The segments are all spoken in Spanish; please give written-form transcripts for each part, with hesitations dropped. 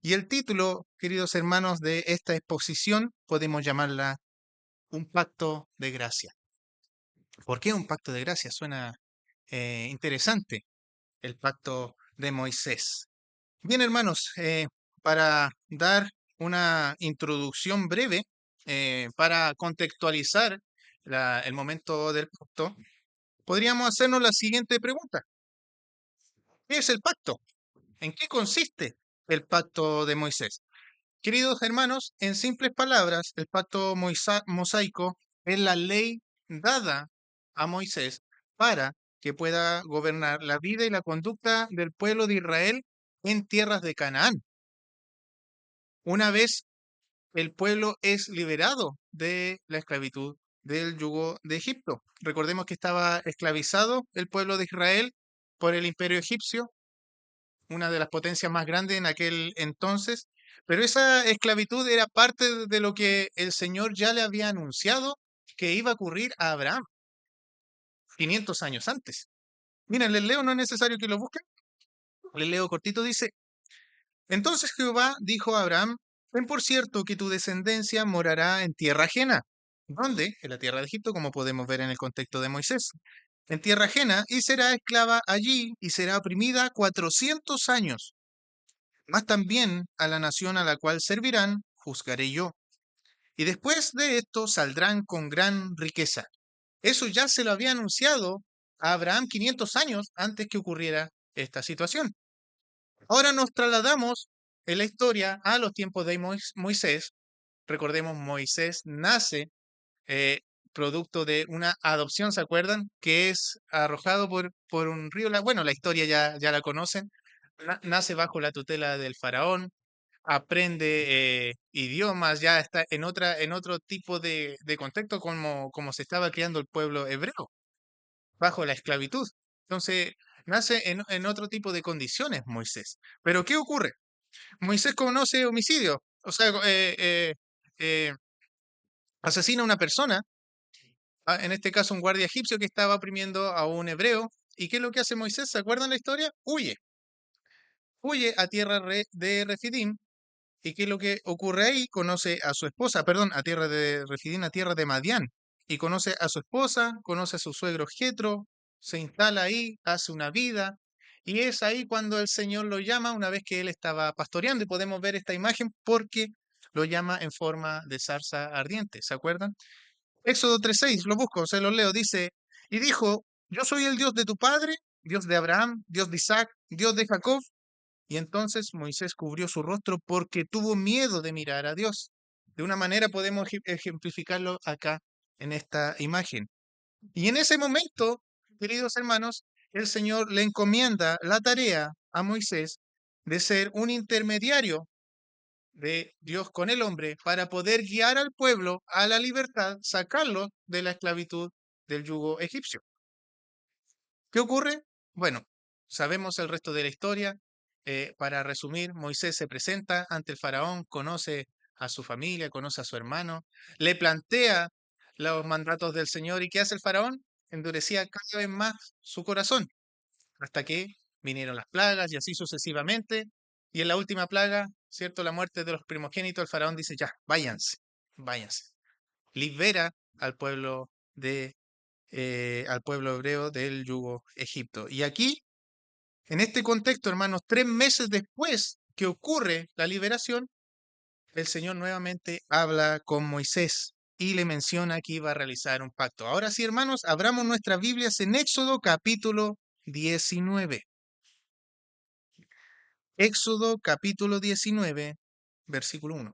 Y el título, queridos hermanos, de esta exposición podemos llamarla Un pacto de gracia. ¿Por qué un pacto de gracia? Suena interesante, el pacto de Moisés. Bien, hermanos, para dar una introducción breve, para contextualizar el momento del pacto, podríamos hacernos la siguiente pregunta. ¿Qué es el pacto? ¿En qué consiste el pacto de Moisés? Queridos hermanos, en simples palabras, el pacto mosaico es la ley dada a Moisés para que pueda gobernar la vida y la conducta del pueblo de Israel en tierras de Canaán. Una vez el pueblo es liberado de la esclavitud del yugo de Egipto. Recordemos que estaba esclavizado el pueblo de Israel por el imperio egipcio, una de las potencias más grandes en aquel entonces, pero esa esclavitud era parte de lo que el Señor ya le había anunciado que iba a ocurrir a Abraham 500 años antes. Miren, les leo, no es necesario que lo busquen, les leo cortito, dice, entonces Jehová dijo a Abraham, ten por cierto que tu descendencia morará en tierra ajena. ¿Dónde? En la tierra de Egipto, como podemos ver en el contexto de Moisés. En tierra ajena, y será esclava allí, y será oprimida 400 años. Mas también a la nación a la cual servirán, juzgaré yo. Y después de esto saldrán con gran riqueza. Eso ya se lo había anunciado a Abraham 500 años antes que ocurriera esta situación. Ahora nos trasladamos en la historia a los tiempos de Moisés. Recordemos, Moisés nace eh, producto de una adopción, ¿se acuerdan? Que es arrojado por un río. Bueno, la historia ya la conocen. Nace bajo la tutela del faraón, aprende idiomas, ya está en otro tipo de contexto como se estaba criando el pueblo hebreo, bajo la esclavitud. Entonces, nace en otro tipo de condiciones Moisés. Pero ¿qué ocurre? Moisés conoce homicidio, o sea, eh, asesina a una persona, en este caso un guardia egipcio que estaba oprimiendo a un hebreo. ¿Y qué es lo que hace Moisés? ¿Se acuerdan la historia? Huye a tierra de Refidim. ¿Y qué es lo que ocurre ahí? Conoce a su esposa, perdón, a tierra de Refidim, a tierra de Madián. Y conoce a su esposa, conoce a su suegro Jetro, se instala ahí, hace una vida. Y es ahí cuando el Señor lo llama, una vez que él estaba pastoreando. Y podemos ver esta imagen porque lo llama en forma de zarza ardiente. ¿Se acuerdan? Éxodo 3:6, lo busco, se lo leo. Dice, y dijo, yo soy el Dios de tu padre, Dios de Abraham, Dios de Isaac, Dios de Jacob. Y entonces Moisés cubrió su rostro porque tuvo miedo de mirar a Dios. De una manera podemos ejemplificarlo acá en esta imagen. Y en ese momento, queridos hermanos, el Señor le encomienda la tarea a Moisés de ser un intermediario de Dios con el hombre para poder guiar al pueblo a la libertad, sacarlo de la esclavitud del yugo egipcio. ¿Qué ocurre? Bueno, sabemos el resto de la historia. Para resumir, Moisés se presenta ante el faraón, conoce a su familia, conoce a su hermano, le plantea los mandatos del Señor. ¿Y qué hace el faraón? Endurecía cada vez más su corazón, hasta que vinieron las plagas y así sucesivamente. Y en la última plaga, ¿cierto? La muerte de los primogénitos, el faraón dice, ya, váyanse, váyanse. Libera al pueblo al pueblo hebreo del yugo Egipto. Y aquí, en este contexto, hermanos, 3 meses después que ocurre la liberación, el Señor nuevamente habla con Moisés y le menciona que iba a realizar un pacto. Ahora sí, hermanos, abramos nuestras Biblias en Éxodo capítulo 19. Éxodo capítulo 19, versículo 1.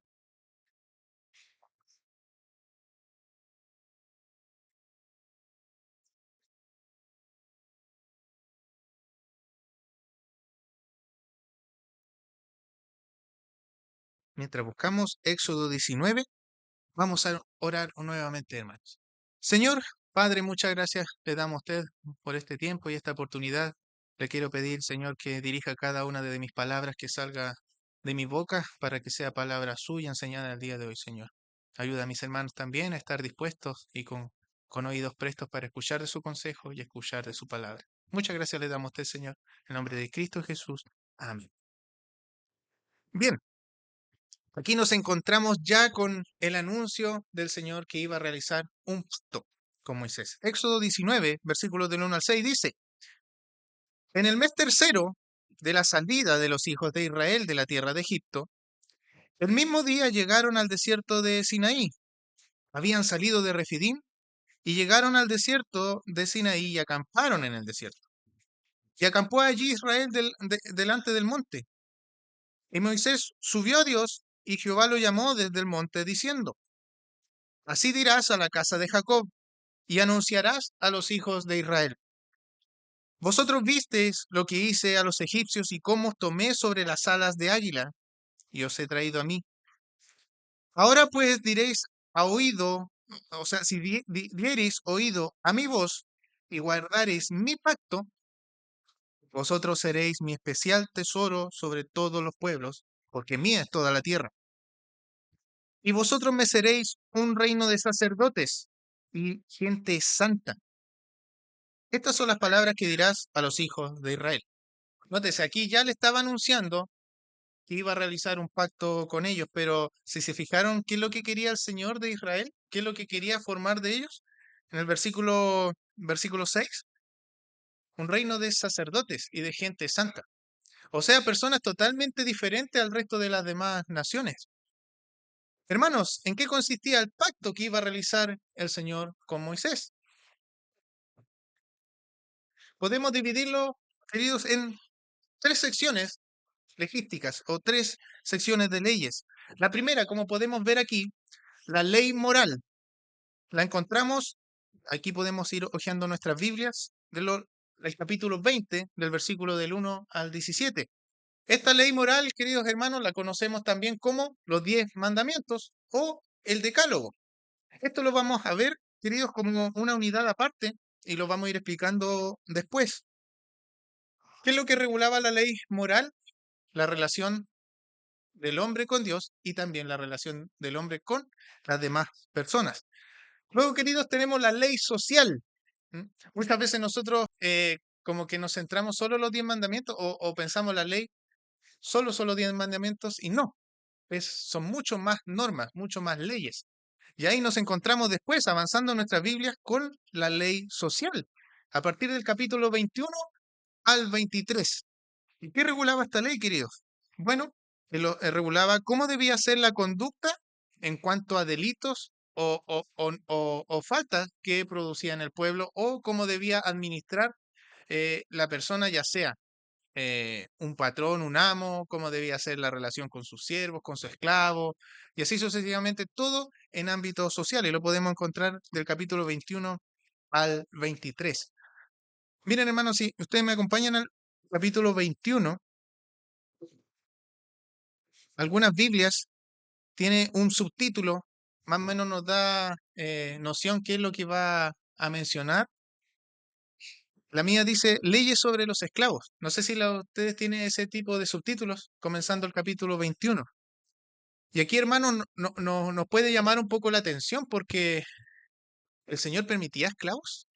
Mientras buscamos Éxodo 19, vamos a orar nuevamente, hermanos. Señor, Padre, muchas gracias le damos a usted por este tiempo y esta oportunidad. Le quiero pedir, Señor, que dirija cada una de mis palabras, que salga de mi boca para que sea palabra suya enseñada el día de hoy, Señor. Ayuda a mis hermanos también a estar dispuestos y con oídos prestos para escuchar de su consejo y escuchar de su palabra. Muchas gracias le damos a usted, Señor, en nombre de Cristo Jesús. Amén. Bien. Aquí nos encontramos ya con el anuncio del Señor que iba a realizar un pacto con Moisés. Éxodo 19, versículos del 1 al 6 dice: En el mes tercero de la salida de los hijos de Israel de la tierra de Egipto, el mismo día llegaron al desierto de Sinaí. Habían salido de Refidim y llegaron al desierto de Sinaí y acamparon en el desierto. Y acampó allí Israel delante del monte. Y Moisés subió a Dios y Jehová lo llamó desde el monte diciendo: Así dirás a la casa de Jacob y anunciarás a los hijos de Israel: Vosotros visteis lo que hice a los egipcios y cómo os tomé sobre las alas de águila y os he traído a mí. Ahora pues diréis a oído, o sea, si diereis oído a mi voz y guardareis mi pacto, vosotros seréis mi especial tesoro sobre todos los pueblos, porque mía es toda la tierra. Y vosotros me seréis un reino de sacerdotes y gente santa. Estas son las palabras que dirás a los hijos de Israel. Nótese, aquí ya le estaba anunciando que iba a realizar un pacto con ellos, pero si se fijaron qué es lo que quería el Señor de Israel, qué es lo que quería formar de ellos, en el versículo 6, un reino de sacerdotes y de gente santa. O sea, personas totalmente diferentes al resto de las demás naciones. Hermanos, ¿en qué consistía el pacto que iba a realizar el Señor con Moisés? Podemos dividirlo, queridos, en tres secciones legísticas o tres secciones de leyes. La primera, como podemos ver aquí, la ley moral. La encontramos, aquí podemos ir hojeando nuestras Biblias, del capítulo 20, del versículo del 1 al 17. Esta ley moral, queridos hermanos, la conocemos también como los 10 mandamientos o el decálogo. Esto lo vamos a ver, queridos, como una unidad aparte y lo vamos a ir explicando después. ¿Qué es lo que regulaba la ley moral? La relación del hombre con Dios y también la relación del hombre con las demás personas. Luego, queridos, tenemos la ley social. ¿Mm? Muchas veces nosotros como que nos centramos solo en los 10 mandamientos o pensamos la ley solo son los 10 mandamientos y no, son mucho más normas, mucho más leyes. Y ahí nos encontramos después, avanzando en nuestras Biblias, con la ley social, a partir del capítulo 21 al 23. ¿Y qué regulaba esta ley, queridos? Bueno, regulaba cómo debía ser la conducta en cuanto a delitos o faltas que producía en el pueblo, o cómo debía administrar la persona, ya sea un patrón, un amo, cómo debía ser la relación con sus siervos, con su esclavo, y así sucesivamente, todo en ámbito social, y lo podemos encontrar del capítulo 21 al 23. Miren, hermanos, si ustedes me acompañan al capítulo 21, algunas Biblias tiene un subtítulo, más o menos nos da noción qué es lo que va a mencionar. La mía dice leyes sobre los esclavos. No sé si ustedes tienen ese tipo de subtítulos, comenzando el capítulo 21. Y aquí, hermano, nos puede llamar un poco la atención porque el Señor permitía esclavos,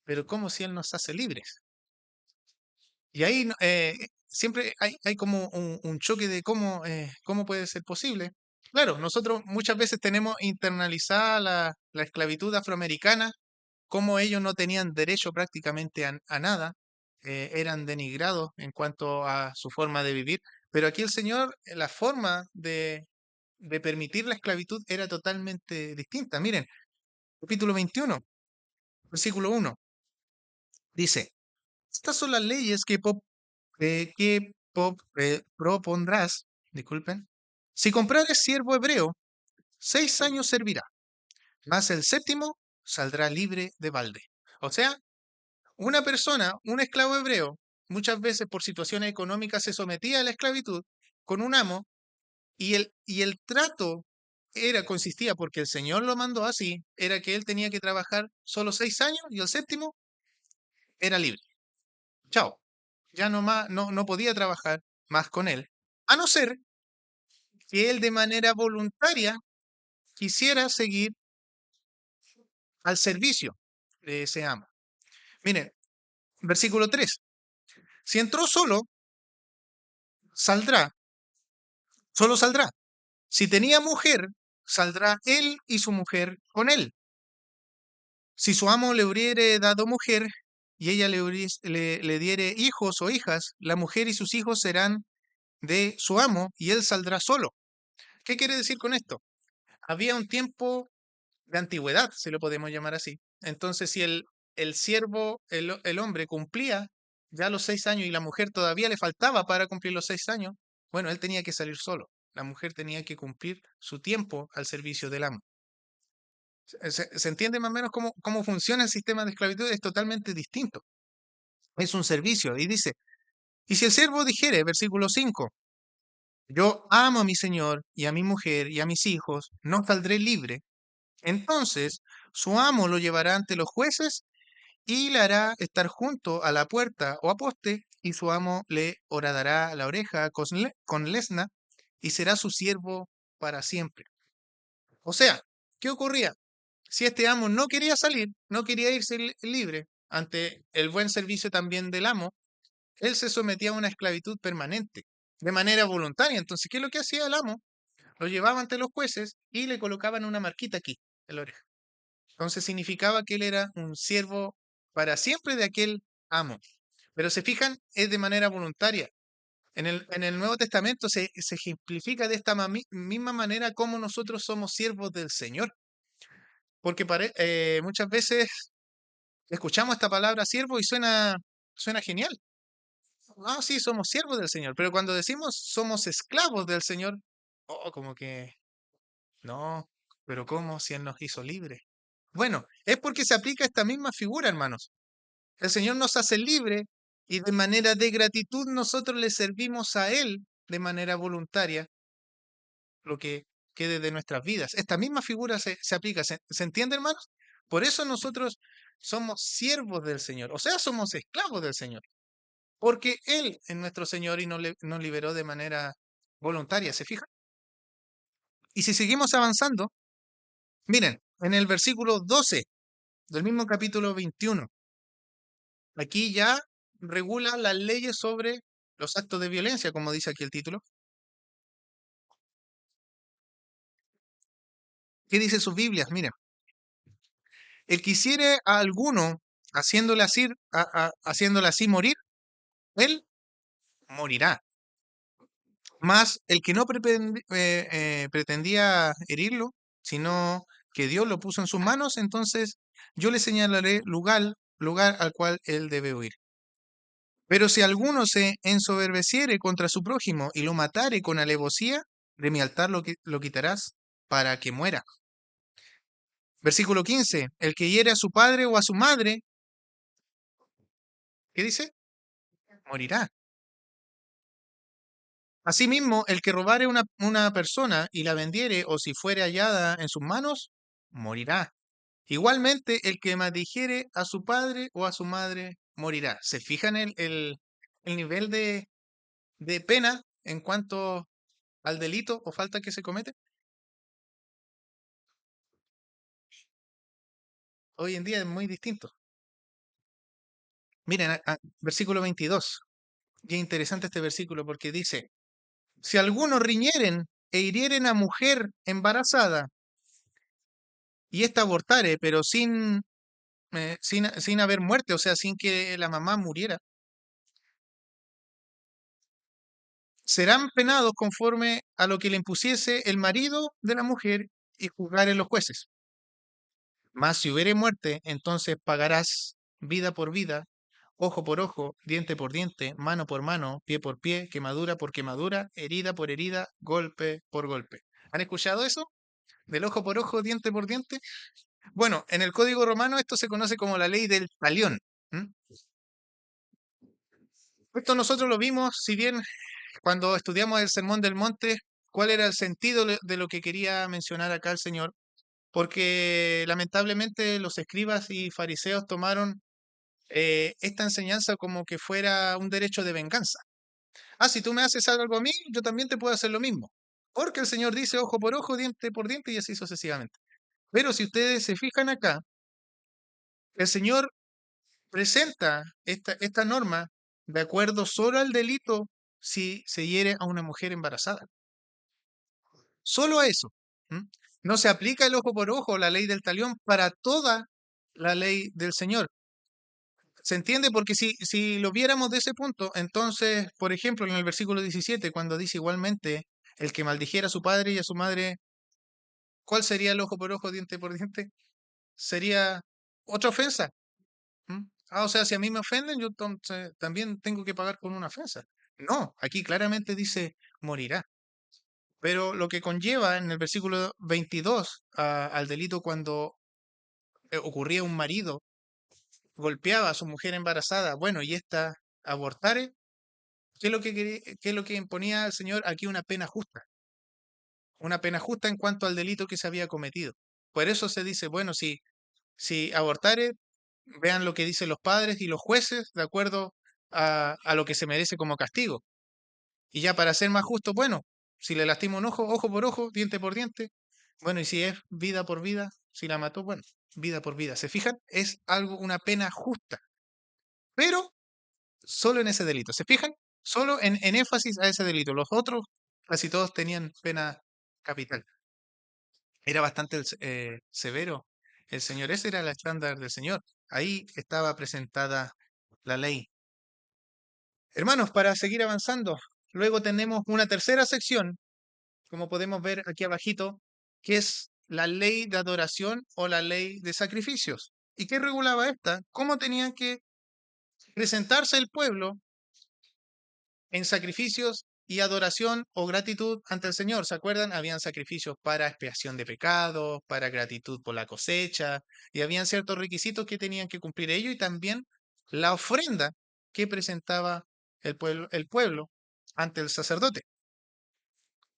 pero ¿cómo si Él nos hace libres? Y ahí siempre hay como un choque de cómo puede ser posible. Claro, nosotros muchas veces tenemos internalizada la esclavitud afroamericana, como ellos no tenían derecho prácticamente a nada, eran denigrados en cuanto a su forma de vivir, pero aquí el Señor, la forma de permitir la esclavitud era totalmente distinta. Miren, capítulo 21, versículo 1, dice, estas son las leyes que propondrás, disculpen, si comprares siervo hebreo, 6 años servirá, mas el séptimo saldrá libre de balde. O sea, una persona, un esclavo hebreo, muchas veces por situaciones económicas se sometía a la esclavitud con un amo y el trato consistía, porque el Señor lo mandó así, era que él tenía que trabajar solo 6 años y el séptimo era libre. Chao. Ya no más, no podía trabajar más con él, a no ser que él de manera voluntaria quisiera seguir al servicio de ese amo. Miren, versículo 3. Si entró solo, saldrá Solo saldrá. Si tenía mujer, saldrá él y su mujer con él. Si su amo le hubiere dado mujer y ella le diere hijos o hijas, la mujer y sus hijos serán de su amo y él saldrá solo. ¿Qué quiere decir con esto? Había un tiempo de antigüedad, si lo podemos llamar así. Entonces, si el siervo, el hombre cumplía ya los 6 años y la mujer todavía le faltaba para cumplir los 6 años, bueno, él tenía que salir solo. La mujer tenía que cumplir su tiempo al servicio del amo. ¿Se entiende más o menos cómo funciona el sistema de esclavitud? Es totalmente distinto. Es un servicio. Y dice, y si el siervo dijere, versículo 5, yo amo a mi señor y a mi mujer y a mis hijos, no saldré libre. Entonces su amo lo llevará ante los jueces y le hará estar junto a la puerta o a poste, y su amo le horadará la oreja con lesna y será su siervo para siempre. O sea, ¿qué ocurría? Si este amo no quería salir, no quería irse libre ante el buen servicio también del amo, él se sometía a una esclavitud permanente, de manera voluntaria. Entonces, ¿qué es lo que hacía el amo? Lo llevaba ante los jueces y le colocaban una marquita aquí, en la oreja. Entonces significaba que él era un siervo para siempre de aquel amo. Pero se fijan, es de manera voluntaria. En el Nuevo Testamento se ejemplifica de esta misma manera cómo nosotros somos siervos del Señor. Porque muchas veces escuchamos esta palabra siervo y suena genial. Ah, sí, somos siervos del Señor. Pero cuando decimos somos esclavos del Señor, como que no, pero ¿cómo si Él nos hizo libres? Bueno, es porque se aplica esta misma figura, hermanos. El Señor nos hace libre y de manera de gratitud nosotros le servimos a Él de manera voluntaria lo que quede de nuestras vidas. Esta misma figura se aplica. ¿Se entiende, hermanos? Por eso nosotros somos siervos del Señor, o sea, somos esclavos del Señor, porque Él es nuestro Señor y nos liberó de manera voluntaria, ¿se fijan? Y si seguimos avanzando, miren, en el versículo 12 del mismo capítulo 21, aquí ya regula las leyes sobre los actos de violencia, como dice aquí el título. ¿Qué dice sus Biblias? Miren, el que hiciere a alguno haciéndole así morir, él morirá. Mas el que no pretendía herirlo, sino que Dios lo puso en sus manos, entonces yo le señalaré lugar al cual él debe huir. Pero si alguno se ensoberbeciere contra su prójimo y lo matare con alevosía, de mi altar lo quitarás para que muera. Versículo 15. El que hiere a su padre o a su madre, ¿qué dice? Morirá. Asimismo, el que robare una persona y la vendiere o si fuere hallada en sus manos, morirá. Igualmente, el que maldijere a su padre o a su madre, morirá. ¿Se fijan el nivel de pena en cuanto al delito o falta que se comete? Hoy en día es muy distinto. Miren, versículo 22. Y es interesante este versículo porque dice, si algunos riñeren e hirieren a mujer embarazada y ésta abortare, pero sin haber muerte, o sea, sin que la mamá muriera, serán penados conforme a lo que le impusiese el marido de la mujer y juzgaren los jueces. Mas si hubiere muerte, entonces pagarás vida por vida, ojo por ojo, diente por diente, mano por mano, pie por pie, quemadura por quemadura, herida por herida, golpe por golpe. ¿Han escuchado eso? Del ojo por ojo, diente por diente. Bueno, en el Código Romano esto se conoce como la ley del talión. ¿M? Esto nosotros lo vimos, si bien cuando estudiamos el Sermón del Monte, cuál era el sentido de lo que quería mencionar acá el Señor, porque lamentablemente los escribas y fariseos tomaron esta enseñanza como que fuera un derecho de venganza. Ah, si tú me haces algo a mí, yo también te puedo hacer lo mismo. Porque el Señor dice ojo por ojo, diente por diente y así sucesivamente. Pero si ustedes se fijan acá, el Señor presenta esta norma de acuerdo solo al delito si se hiere a una mujer embarazada. Solo a eso. ¿M? No se aplica el ojo por ojo, la ley del talión, para toda la ley del Señor. ¿Se entiende? Porque si lo viéramos de ese punto, entonces, por ejemplo, en el versículo 17, cuando dice igualmente, el que maldijera a su padre y a su madre, ¿cuál sería el ojo por ojo, diente por diente? Sería otra ofensa. ¿M? O sea, si a mí me ofenden, yo también tengo que pagar con una ofensa. No, aquí claramente dice morirá. Pero lo que conlleva en el versículo 22 al delito cuando ocurría un marido, golpeaba a su mujer embarazada, bueno, y esta abortare, ¿qué es lo que, qué es lo que imponía el Señor? Aquí una pena justa en cuanto al delito que se había cometido. Por eso se dice, bueno, si abortare, vean lo que dicen los padres y los jueces de acuerdo a lo que se merece como castigo. Y ya para ser más justo, bueno, si le lastima un ojo, ojo por ojo, diente por diente. Bueno, y si es vida por vida, si la mató, bueno, vida por vida. ¿Se fijan? Es algo, una pena justa, pero solo en ese delito. ¿Se fijan? Solo en énfasis a ese delito. Los otros, casi todos tenían pena capital. Era bastante severo. El Señor, ese era el estándar del Señor. Ahí estaba presentada la ley. Hermanos, para seguir avanzando, luego tenemos una tercera sección, como podemos ver aquí abajito, que es la ley de adoración o la ley de sacrificios. ¿Y qué regulaba esta? ¿Cómo tenían que presentarse el pueblo en sacrificios y adoración o gratitud ante el Señor? ¿Se acuerdan? Habían sacrificios para expiación de pecados, para gratitud por la cosecha, y habían ciertos requisitos que tenían que cumplir ellos y también la ofrenda que presentaba el pueblo ante el sacerdote.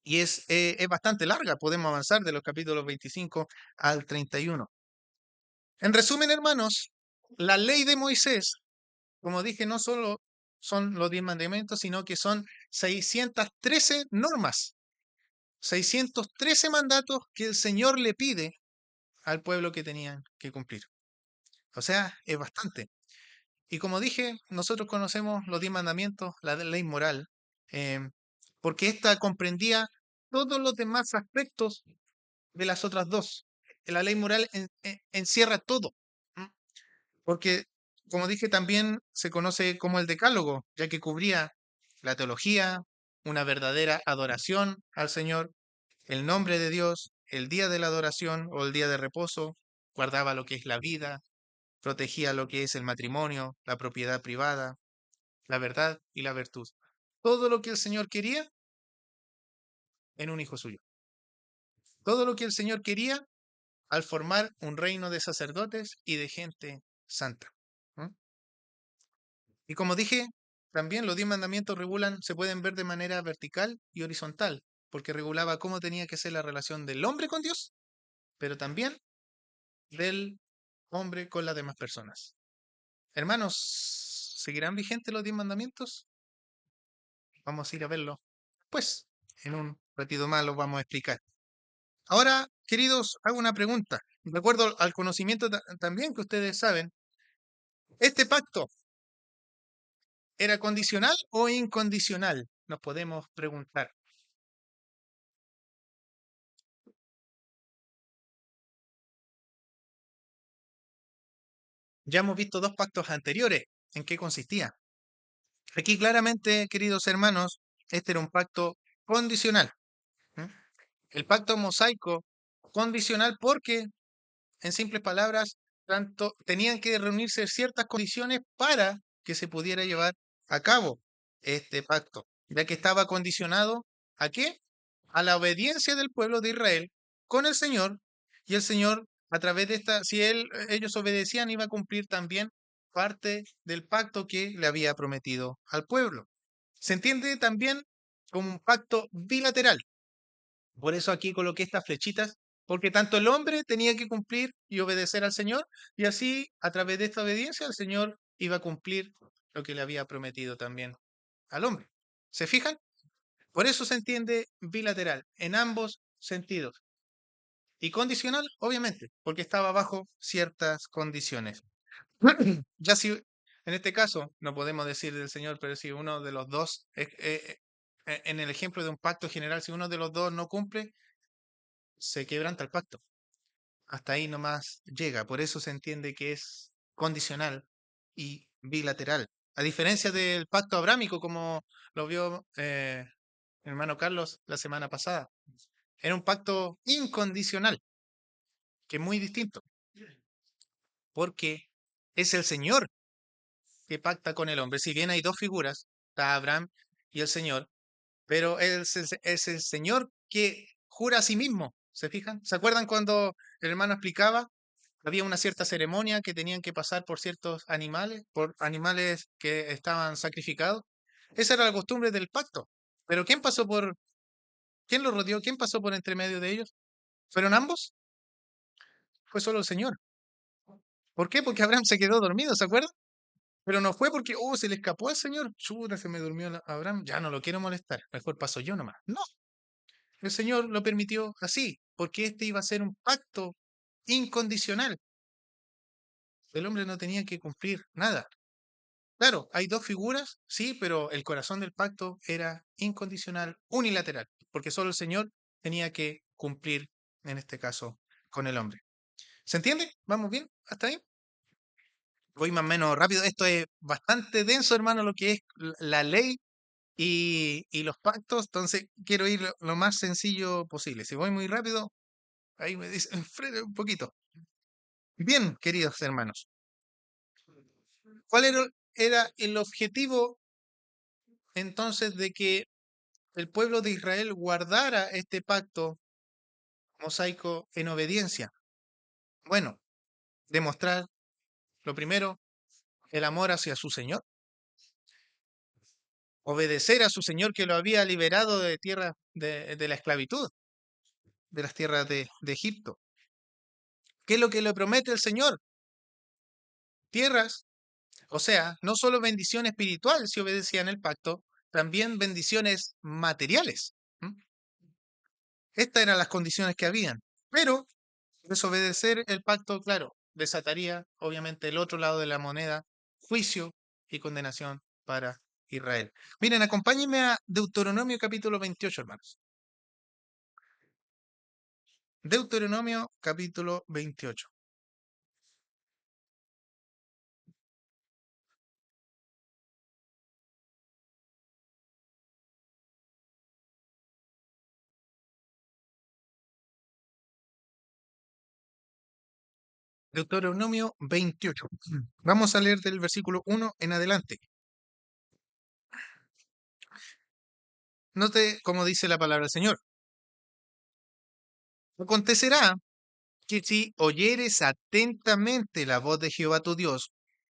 Y es bastante larga, podemos avanzar de los capítulos 25 al 31. En resumen, hermanos, la ley de Moisés, como dije, no solo son los 10 mandamientos, sino que son 613 normas, 613 mandatos que el Señor le pide al pueblo que tenían que cumplir. O sea, es bastante. Y como dije, nosotros conocemos los 10 mandamientos, la ley moral, em, porque esta comprendía todos los demás aspectos de las otras dos. La ley moral encierra todo, ¿m? Porque, como dije, también se conoce como el decálogo, ya que cubría la teología, una verdadera adoración al Señor, el nombre de Dios, el día de la adoración o el día de reposo, guardaba lo que es la vida, protegía lo que es el matrimonio, la propiedad privada, la verdad y la virtud. Todo lo que el Señor quería en un hijo suyo. Todo lo que el Señor quería al formar un reino de sacerdotes y de gente santa. ¿Mm? Y como dije, también los 10 mandamientos regulan, se pueden ver de manera vertical y horizontal, porque regulaba cómo tenía que ser la relación del hombre con Dios, pero también del hombre con las demás personas. Hermanos, ¿seguirán vigentes los 10 mandamientos? Vamos a ir a verlo. Pues, en un ratito más los vamos a explicar. Ahora, queridos, hago una pregunta. De acuerdo al conocimiento también que ustedes saben, ¿este pacto era condicional o incondicional? Nos podemos preguntar. Ya hemos visto dos pactos anteriores. ¿En qué consistía? Aquí claramente, queridos hermanos, este era un pacto condicional. ¿M? El pacto mosaico condicional porque, en simples palabras, tanto tenían que reunirse ciertas condiciones para que se pudiera llevar a cabo este pacto, ya que estaba condicionado ¿a qué? A la obediencia del pueblo de Israel con el Señor, y el Señor, a través de esta, si ellos obedecían, iba a cumplir también parte del pacto que le había prometido al pueblo. Se entiende también como un pacto bilateral. Por eso aquí coloqué estas flechitas, porque tanto el hombre tenía que cumplir y obedecer al Señor, y así, a través de esta obediencia, el Señor iba a cumplir lo que le había prometido también al hombre. ¿Se fijan? Por eso se entiende bilateral, en ambos sentidos. Y condicional, obviamente, porque estaba bajo ciertas condiciones. Ya si, en este caso, no podemos decir del Señor, pero si uno de los dos, en el ejemplo de un pacto general, si uno de los dos no cumple, se quebranta el pacto. Hasta ahí nomás llega. Por eso se entiende que es condicional y bilateral. A diferencia del pacto abrámico, como lo vio mi hermano Carlos la semana pasada. Era un pacto incondicional, que es muy distinto, porque es el Señor que pacta con el hombre. Si bien hay dos figuras, está Abraham y el Señor, pero es el Señor que jura a sí mismo. ¿Se fijan? ¿Se acuerdan cuando el hermano explicaba? Había una cierta ceremonia que tenían que pasar por ciertos animales, por animales que estaban sacrificados. Esa era la costumbre del pacto. Pero quién lo rodeó? ¿Quién pasó por entre medio de ellos? ¿Fueron ambos? Fue solo el Señor. ¿Por qué? Porque Abraham se quedó dormido, ¿se acuerdan? Pero no fue porque, se le escapó al Señor. Chuta, se me durmió Abraham. Ya no lo quiero molestar. Mejor paso yo nomás. No, el Señor lo permitió así, porque este iba a ser un pacto incondicional. El hombre no tenía que cumplir nada. Claro, hay dos figuras, sí, pero el corazón del pacto era incondicional, unilateral, porque solo el Señor tenía que cumplir, en este caso, con el hombre. ¿Se entiende? ¿Vamos bien? ¿Hasta ahí? Voy más o menos rápido. Esto es bastante denso, hermano, lo que es la ley y los pactos. Entonces, quiero ir lo más sencillo posible. Si voy muy rápido, ahí me dicen, frene un poquito. Bien, queridos hermanos, ¿cuál era el objetivo entonces de que el pueblo de Israel guardara este pacto mosaico en obediencia? Bueno, demostrar, lo primero, el amor hacia su Señor, obedecer a su Señor que lo había liberado de tierra de la esclavitud, de las tierras de Egipto. ¿Qué es lo que le promete el Señor? Tierras, o sea, no solo bendición espiritual si obedecían el pacto, también bendiciones materiales. ¿M? Estas eran las condiciones que habían. Pero desobedecer el pacto, claro, desataría obviamente el otro lado de la moneda, juicio y condenación para Israel. Miren, acompáñenme a Deuteronomio capítulo 28, hermanos. Deuteronomio capítulo 28. Deuteronomio 28. Vamos a leer del versículo 1 en adelante. Note cómo dice la palabra del Señor. Acontecerá que si oyeres atentamente la voz de Jehová tu Dios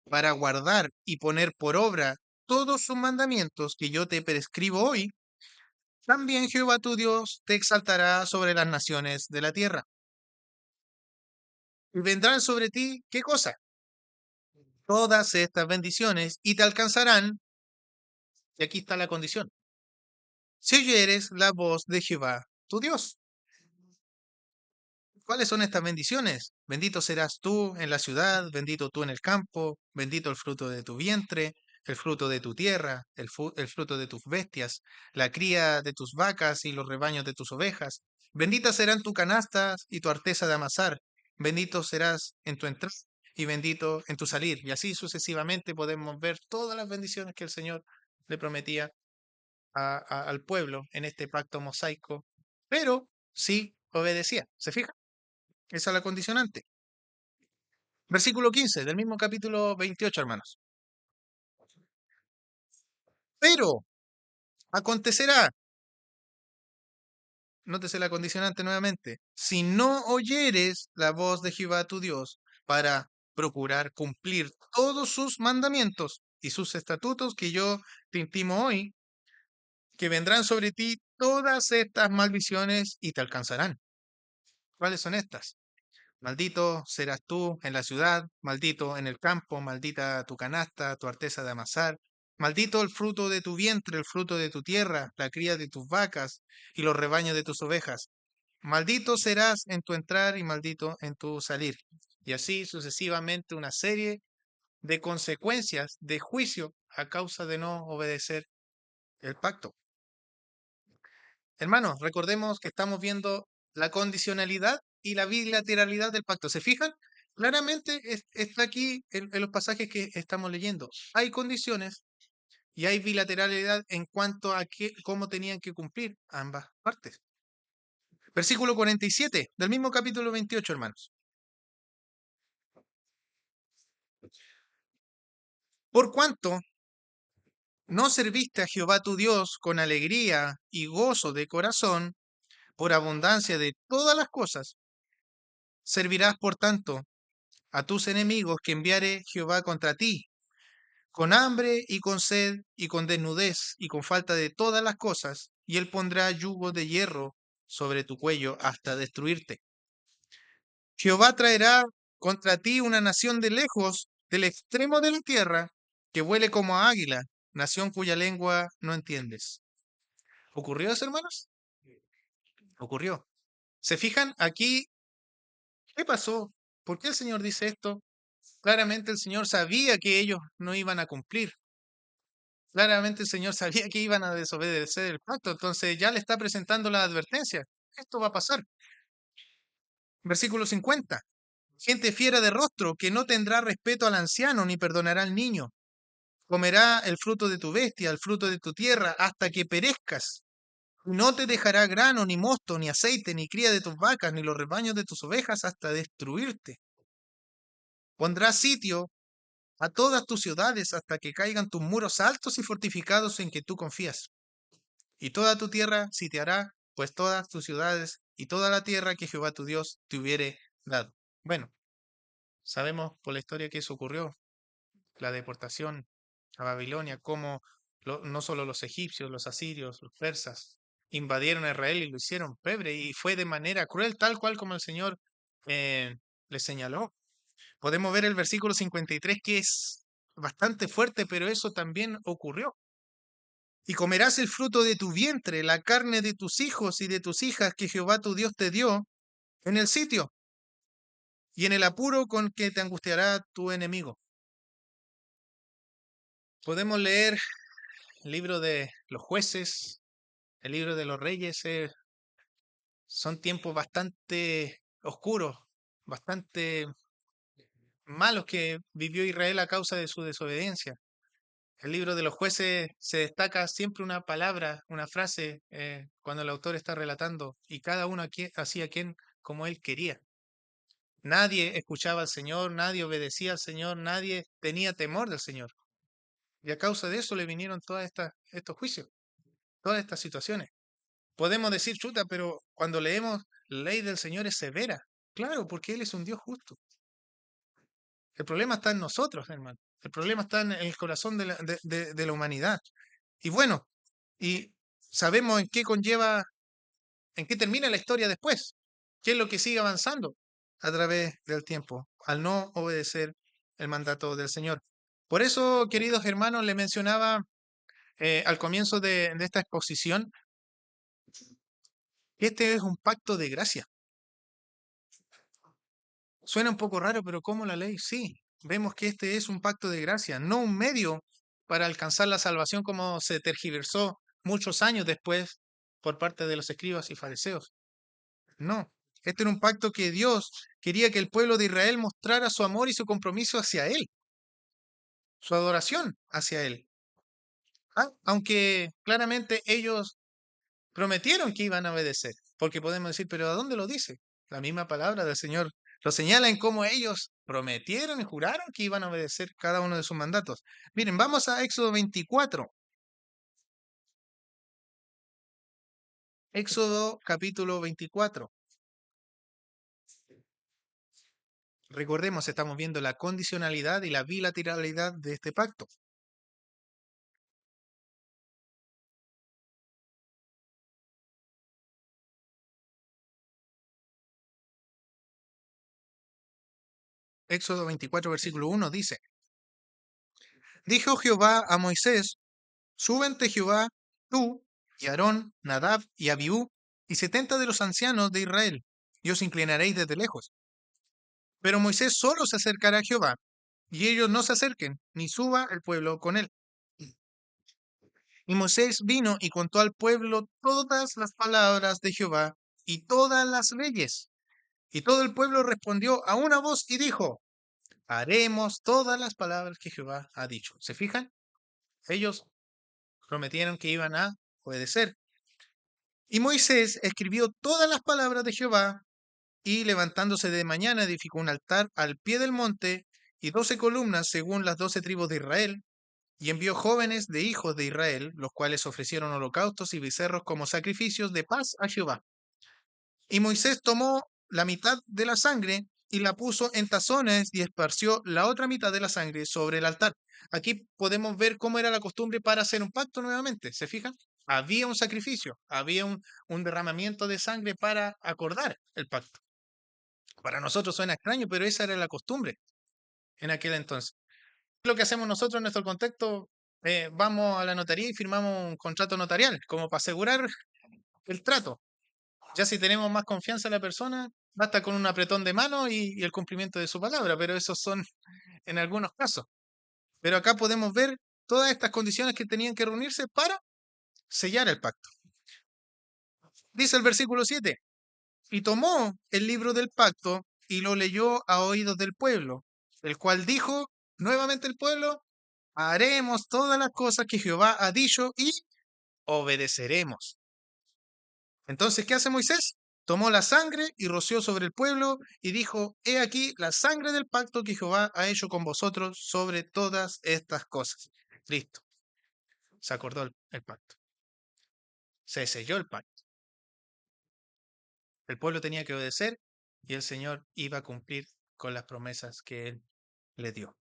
para guardar y poner por obra todos sus mandamientos que yo te prescribo hoy, también Jehová tu Dios te exaltará sobre las naciones de la tierra. Y vendrán sobre ti, ¿qué cosa? Todas estas bendiciones y te alcanzarán, y aquí está la condición, si oyeres la voz de Jehová tu Dios. ¿Cuáles son estas bendiciones? Bendito serás tú en la ciudad, bendito tú en el campo, bendito el fruto de tu vientre, el fruto de tu tierra, el fruto de tus bestias, la cría de tus vacas y los rebaños de tus ovejas. Benditas serán tu canastas y tu arteza de amasar. Bendito serás en tu entrada y bendito en tu salir. Y así sucesivamente podemos ver todas las bendiciones que el Señor le prometía al pueblo en este pacto mosaico, pero sí obedecía. ¿Se fija? Esa es la condicionante. Versículo 15 del mismo capítulo 28, hermanos. Pero acontecerá, nótese la condicionante nuevamente, si no oyeres la voz de Jehová tu Dios para procurar cumplir todos sus mandamientos y sus estatutos que yo te intimo hoy, que vendrán sobre ti todas estas maldiciones y te alcanzarán. ¿Cuáles son estas? Maldito serás tú en la ciudad, maldito en el campo, maldita tu canasta, tu arteza de amasar. Maldito el fruto de tu vientre, el fruto de tu tierra, la cría de tus vacas y los rebaños de tus ovejas. Maldito serás en tu entrar y maldito en tu salir. Y así sucesivamente una serie de consecuencias de juicio a causa de no obedecer el pacto. Hermanos, recordemos que estamos viendo la condicionalidad y la bilateralidad del pacto. ¿Se fijan? Claramente está aquí en los pasajes que estamos leyendo. Hay condiciones y hay bilateralidad en cuanto a cómo tenían que cumplir ambas partes. Versículo 47 del mismo capítulo 28, hermanos. Por cuanto no serviste a Jehová tu Dios con alegría y gozo de corazón, por abundancia de todas las cosas, servirás por tanto a tus enemigos que enviare Jehová contra ti, con hambre y con sed y con desnudez y con falta de todas las cosas, y él pondrá yugo de hierro sobre tu cuello hasta destruirte. Jehová traerá contra ti una nación de lejos, del extremo de la tierra, que vuele como águila, nación cuya lengua no entiendes. ¿Ocurrió eso, hermanos? Ocurrió. ¿Se fijan aquí? ¿Qué pasó? ¿Por qué el Señor dice esto? Claramente el Señor sabía que ellos no iban a cumplir. Claramente el Señor sabía que iban a desobedecer el pacto. Entonces ya le está presentando la advertencia. Esto va a pasar. Versículo 50. Gente fiera de rostro que no tendrá respeto al anciano ni perdonará al niño. Comerá el fruto de tu bestia, el fruto de tu tierra, hasta que perezcas. No te dejará grano, ni mosto, ni aceite, ni cría de tus vacas, ni los rebaños de tus ovejas, hasta destruirte. Pondrá sitio a todas tus ciudades hasta que caigan tus muros altos y fortificados en que tú confías. Y toda tu tierra sitiará, pues todas tus ciudades y toda la tierra que Jehová tu Dios te hubiere dado. Bueno, sabemos por la historia que eso ocurrió, la deportación a Babilonia, cómo no solo los egipcios, los asirios, los persas invadieron a Israel y lo hicieron pebre, y fue de manera cruel, tal cual como el Señor le señaló. Podemos ver el versículo 53 que es bastante fuerte, pero eso también ocurrió. Y comerás el fruto de tu vientre, la carne de tus hijos y de tus hijas que Jehová tu Dios te dio en el sitio y en el apuro con que te angustiará tu enemigo. Podemos leer el libro de los jueces, el libro de los reyes. Son tiempos bastante oscuros, bastante malos que vivió Israel a causa de su desobediencia. El libro de los jueces se destaca siempre una palabra, una frase, cuando el autor está relatando, y cada uno hacía quien como él quería. Nadie escuchaba al Señor, nadie obedecía al Señor, nadie tenía temor del Señor. Y a causa de eso le vinieron todos estos juicios, todas estas situaciones. Podemos decir, chuta, pero cuando leemos la ley del Señor es severa. Claro, porque Él es un Dios justo. El problema está en nosotros, hermano. El problema está en el corazón de la humanidad. Y bueno, y sabemos en qué conlleva, en qué termina la historia después. ¿Qué es lo que sigue avanzando a través del tiempo al no obedecer el mandato del Señor? Por eso, queridos hermanos, le mencionaba al comienzo de esta exposición que este es un pacto de gracia. Suena un poco raro, pero ¿cómo la ley? Sí, vemos que este es un pacto de gracia, no un medio para alcanzar la salvación como se tergiversó muchos años después por parte de los escribas y fariseos. No, este era un pacto que Dios quería que el pueblo de Israel mostrara su amor y su compromiso hacia Él, su adoración hacia Él. Aunque claramente ellos prometieron que iban a obedecer, porque podemos decir, pero ¿a dónde lo dice? La misma palabra del Señor lo señala en cómo ellos prometieron y juraron que iban a obedecer cada uno de sus mandatos. Miren, vamos a Éxodo 24. Éxodo capítulo 24. Recordemos, estamos viendo la condicionalidad y la bilateralidad de este pacto. Éxodo 24, versículo 1 dice, dijo Jehová a Moisés, sube ante Jehová tú y Aarón, Nadab y Abiú y 70 de los ancianos de Israel, y os inclinaréis desde lejos. Pero Moisés solo se acercará a Jehová, y ellos no se acerquen, ni suba el pueblo con él. Y Moisés vino y contó al pueblo todas las palabras de Jehová, y todas las leyes. Y todo el pueblo respondió a una voz y dijo, haremos todas las palabras que Jehová ha dicho. ¿Se fijan? Ellos prometieron que iban a obedecer. Y Moisés escribió todas las palabras de Jehová y levantándose de mañana edificó un altar al pie del monte y 12 columnas según las 12 tribus de Israel. Y envió jóvenes de hijos de Israel, los cuales ofrecieron holocaustos y becerros como sacrificios de paz a Jehová. Y Moisés tomó la mitad de la sangre y la puso en tazones y esparció la otra mitad de la sangre sobre el altar. Aquí podemos ver cómo era la costumbre para hacer un pacto nuevamente. ¿Se fijan? Había un sacrificio, había un derramamiento de sangre para acordar el pacto. Para nosotros suena extraño, pero esa era la costumbre en aquel entonces. Lo que hacemos nosotros en nuestro contexto, vamos a la notaría y firmamos un contrato notarial, como para asegurar el trato. Ya si tenemos más confianza en la persona, basta con un apretón de mano y el cumplimiento de su palabra, pero esos son en algunos casos. Pero acá podemos ver todas estas condiciones que tenían que reunirse para sellar el pacto. Dice el versículo 7, y tomó el libro del pacto y lo leyó a oídos del pueblo, el cual dijo nuevamente el pueblo, haremos todas las cosas que Jehová ha dicho y obedeceremos. Entonces, ¿qué hace Moisés? Tomó la sangre y roció sobre el pueblo y dijo, he aquí la sangre del pacto que Jehová ha hecho con vosotros sobre todas estas cosas. Listo, se acordó el pacto, se selló el pacto. El pueblo tenía que obedecer y el Señor iba a cumplir con las promesas que Él le dio.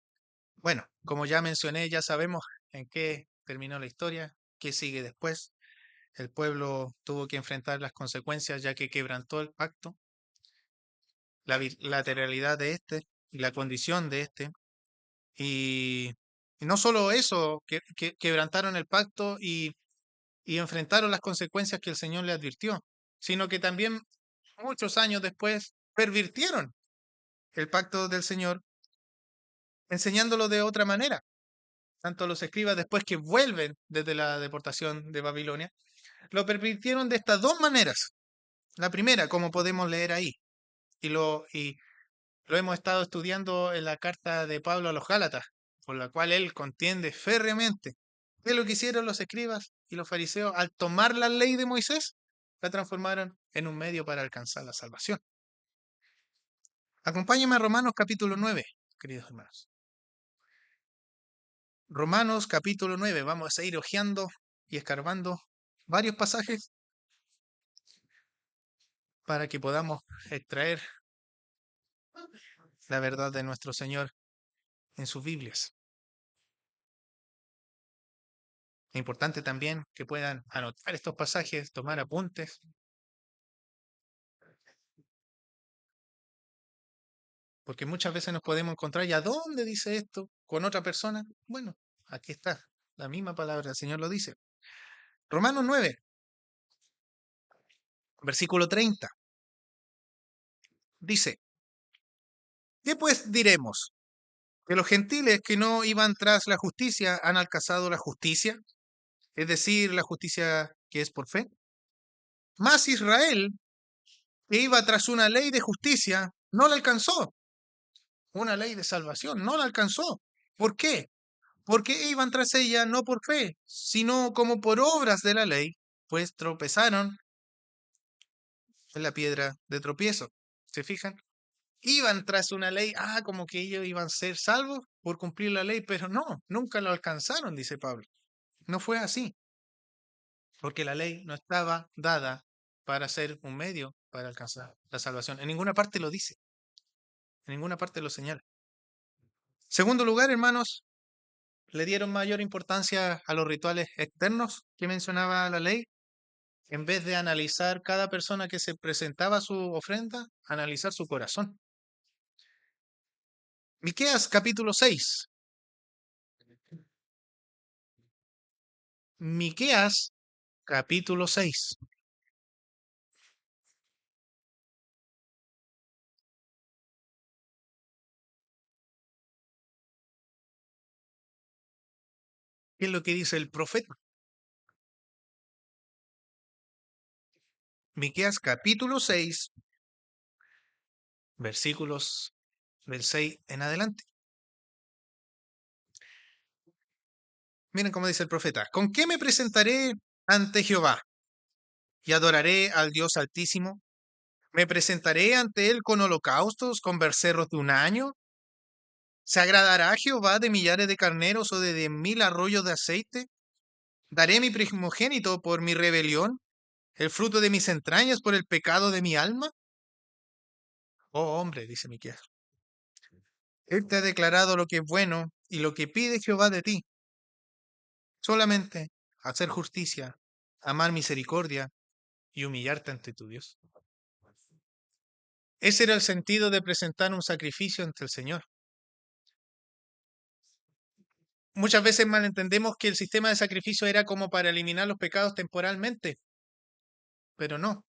Bueno, como ya mencioné, ya sabemos en qué terminó la historia, qué sigue después. El pueblo tuvo que enfrentar las consecuencias ya que quebrantó el pacto, la bilateralidad de este y la condición de este. Y, y no solo eso, que quebrantaron el pacto y enfrentaron las consecuencias que el Señor le advirtió, sino que también muchos años después pervirtieron el pacto del Señor, enseñándolo de otra manera. Tanto los escribas después que vuelven desde la deportación de Babilonia, lo pervirtieron de estas dos maneras. La primera, como podemos leer ahí, y lo hemos estado estudiando en la carta de Pablo a los Gálatas, por la cual él contiende férreamente. ¿Qué es lo que hicieron los escribas y los fariseos al tomar la ley de Moisés? La transformaron en un medio para alcanzar la salvación. Acompáñenme a Romanos capítulo 9, queridos hermanos. Romanos capítulo 9, vamos a ir hojeando y escarbando varios pasajes para que podamos extraer la verdad de nuestro Señor en sus Biblias. Es importante también que puedan anotar estos pasajes, tomar apuntes, porque muchas veces nos podemos encontrar, ¿y a dónde dice esto con otra persona? Bueno, aquí está, la misma palabra, el Señor lo dice. Romanos 9, versículo 30, dice, ¿qué pues diremos? ¿Que los gentiles que no iban tras la justicia han alcanzado la justicia? Es decir, la justicia que es por fe. Mas Israel, que iba tras una ley de justicia, no la alcanzó. Una ley de salvación, no la alcanzó. ¿Por qué? Porque iban tras ella no por fe, sino como por obras de la ley, pues tropezaron en la piedra de tropiezo. ¿Se fijan? Iban tras una ley, como que ellos iban a ser salvos por cumplir la ley, pero no, nunca lo alcanzaron, dice Pablo. No fue así, porque la ley no estaba dada para ser un medio para alcanzar la salvación. En ninguna parte lo dice, en ninguna parte lo señala. Segundo lugar, hermanos, le dieron mayor importancia a los rituales externos que mencionaba la ley, en vez de analizar cada persona que se presentaba a su ofrenda, analizar su corazón. Miqueas capítulo 6. Miqueas capítulo 6. ¿Qué es lo que dice el profeta? Miqueas capítulo 6, versículos del 6 en adelante. Miren cómo dice el profeta: ¿Con qué me presentaré ante Jehová y adoraré al Dios Altísimo? ¿Me presentaré ante él con holocaustos, con becerros de un año? ¿Se agradará Jehová de millares de carneros o de 10,000 arroyos de aceite? ¿Daré mi primogénito por mi rebelión, el fruto de mis entrañas por el pecado de mi alma? Oh hombre, dice Miqueas, él te ha declarado lo que es bueno y lo que pide Jehová de ti, solamente hacer justicia, amar misericordia y humillarte ante tu Dios. Ese era el sentido de presentar un sacrificio ante el Señor. Muchas veces malentendemos que el sistema de sacrificio era como para eliminar los pecados temporalmente, pero no,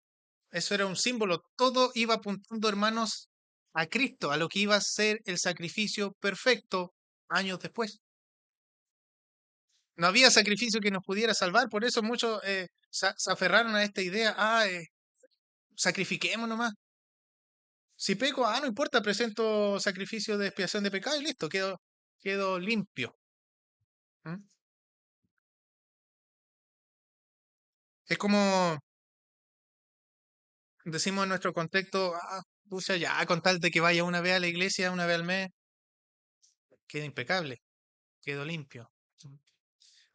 eso era un símbolo. Todo iba apuntando, hermanos, a Cristo, a lo que iba a ser el sacrificio perfecto años después. No había sacrificio que nos pudiera salvar, por eso muchos se aferraron a esta idea: sacrifiquemos nomás. Si peco, no importa, presento sacrificio de expiación de pecado y listo, quedo limpio. ¿Mm? Es como decimos en nuestro contexto: pucha, ya, con tal de que vaya una vez a la iglesia, una vez al mes, quedo impecable, quedo limpio.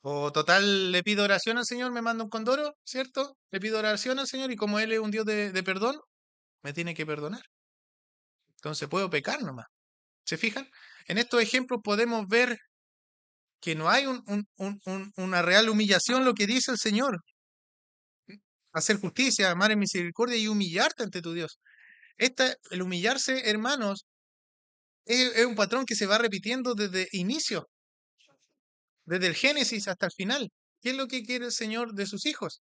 O total, le pido oración al Señor, me manda un condoro, ¿cierto? Le pido oración al Señor y como Él es un Dios de perdón, me tiene que perdonar. Entonces puedo pecar nomás. ¿Se fijan? En estos ejemplos podemos ver que no hay una real humillación, lo que dice el Señor: hacer justicia, amar en misericordia y humillarte ante tu Dios. El humillarse, hermanos, es un patrón que se va repitiendo desde inicio, desde el Génesis hasta el final. ¿Qué es lo que quiere el Señor de sus hijos?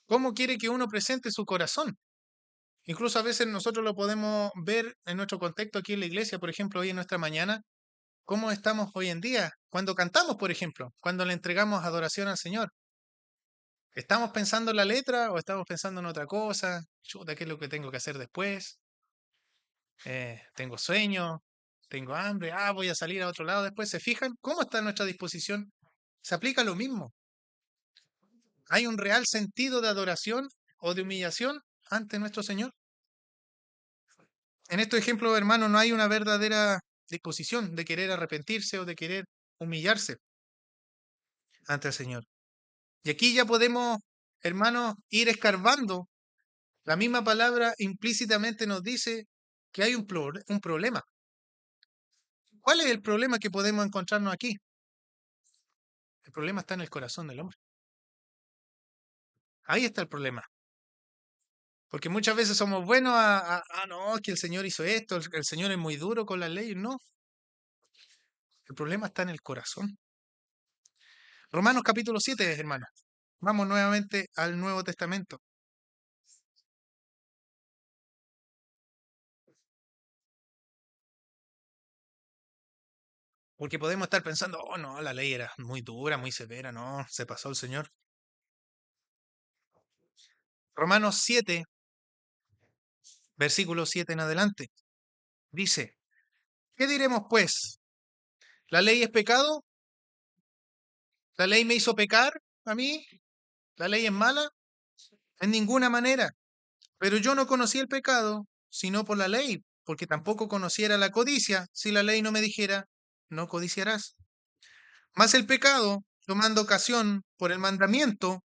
¿Cómo quiere que uno presente su corazón? Incluso a veces nosotros lo podemos ver en nuestro contexto aquí en la iglesia, por ejemplo, hoy en nuestra mañana, cómo estamos hoy en día, cuando cantamos, por ejemplo, cuando le entregamos adoración al Señor. ¿Estamos pensando en la letra o estamos pensando en otra cosa? Chuta, ¿qué es lo que tengo que hacer después? Tengo sueño, tengo hambre, voy a salir a otro lado después. ¿Se fijan cómo está nuestra disposición? Se aplica lo mismo. ¿Hay un real sentido de adoración o de humillación ante nuestro Señor? En estos ejemplos, hermanos, no hay una verdadera disposición de querer arrepentirse o de querer humillarse ante el Señor. Y aquí ya podemos, hermanos, ir escarbando. La misma palabra implícitamente nos dice que hay un problema. ¿Cuál es el problema que podemos encontrarnos aquí? El problema está en el corazón del hombre. Ahí está el problema. Porque muchas veces somos buenos no, es que el Señor hizo esto, el Señor es muy duro con las leyes. No, el problema está en el corazón. Romanos capítulo 7, hermanos. Vamos nuevamente al Nuevo Testamento. Porque podemos estar pensando: oh no, la ley era muy dura, muy severa, no, se pasó el Señor. Romanos 7, versículo 7 en adelante. Dice: ¿qué diremos pues? ¿La ley es pecado? ¿La ley me hizo pecar a mí? ¿La ley es mala? En ninguna manera. Pero yo no conocí el pecado, sino por la ley, porque tampoco conociera la codicia, si la ley no me dijera: no codiciarás. Mas el pecado, tomando ocasión por el mandamiento,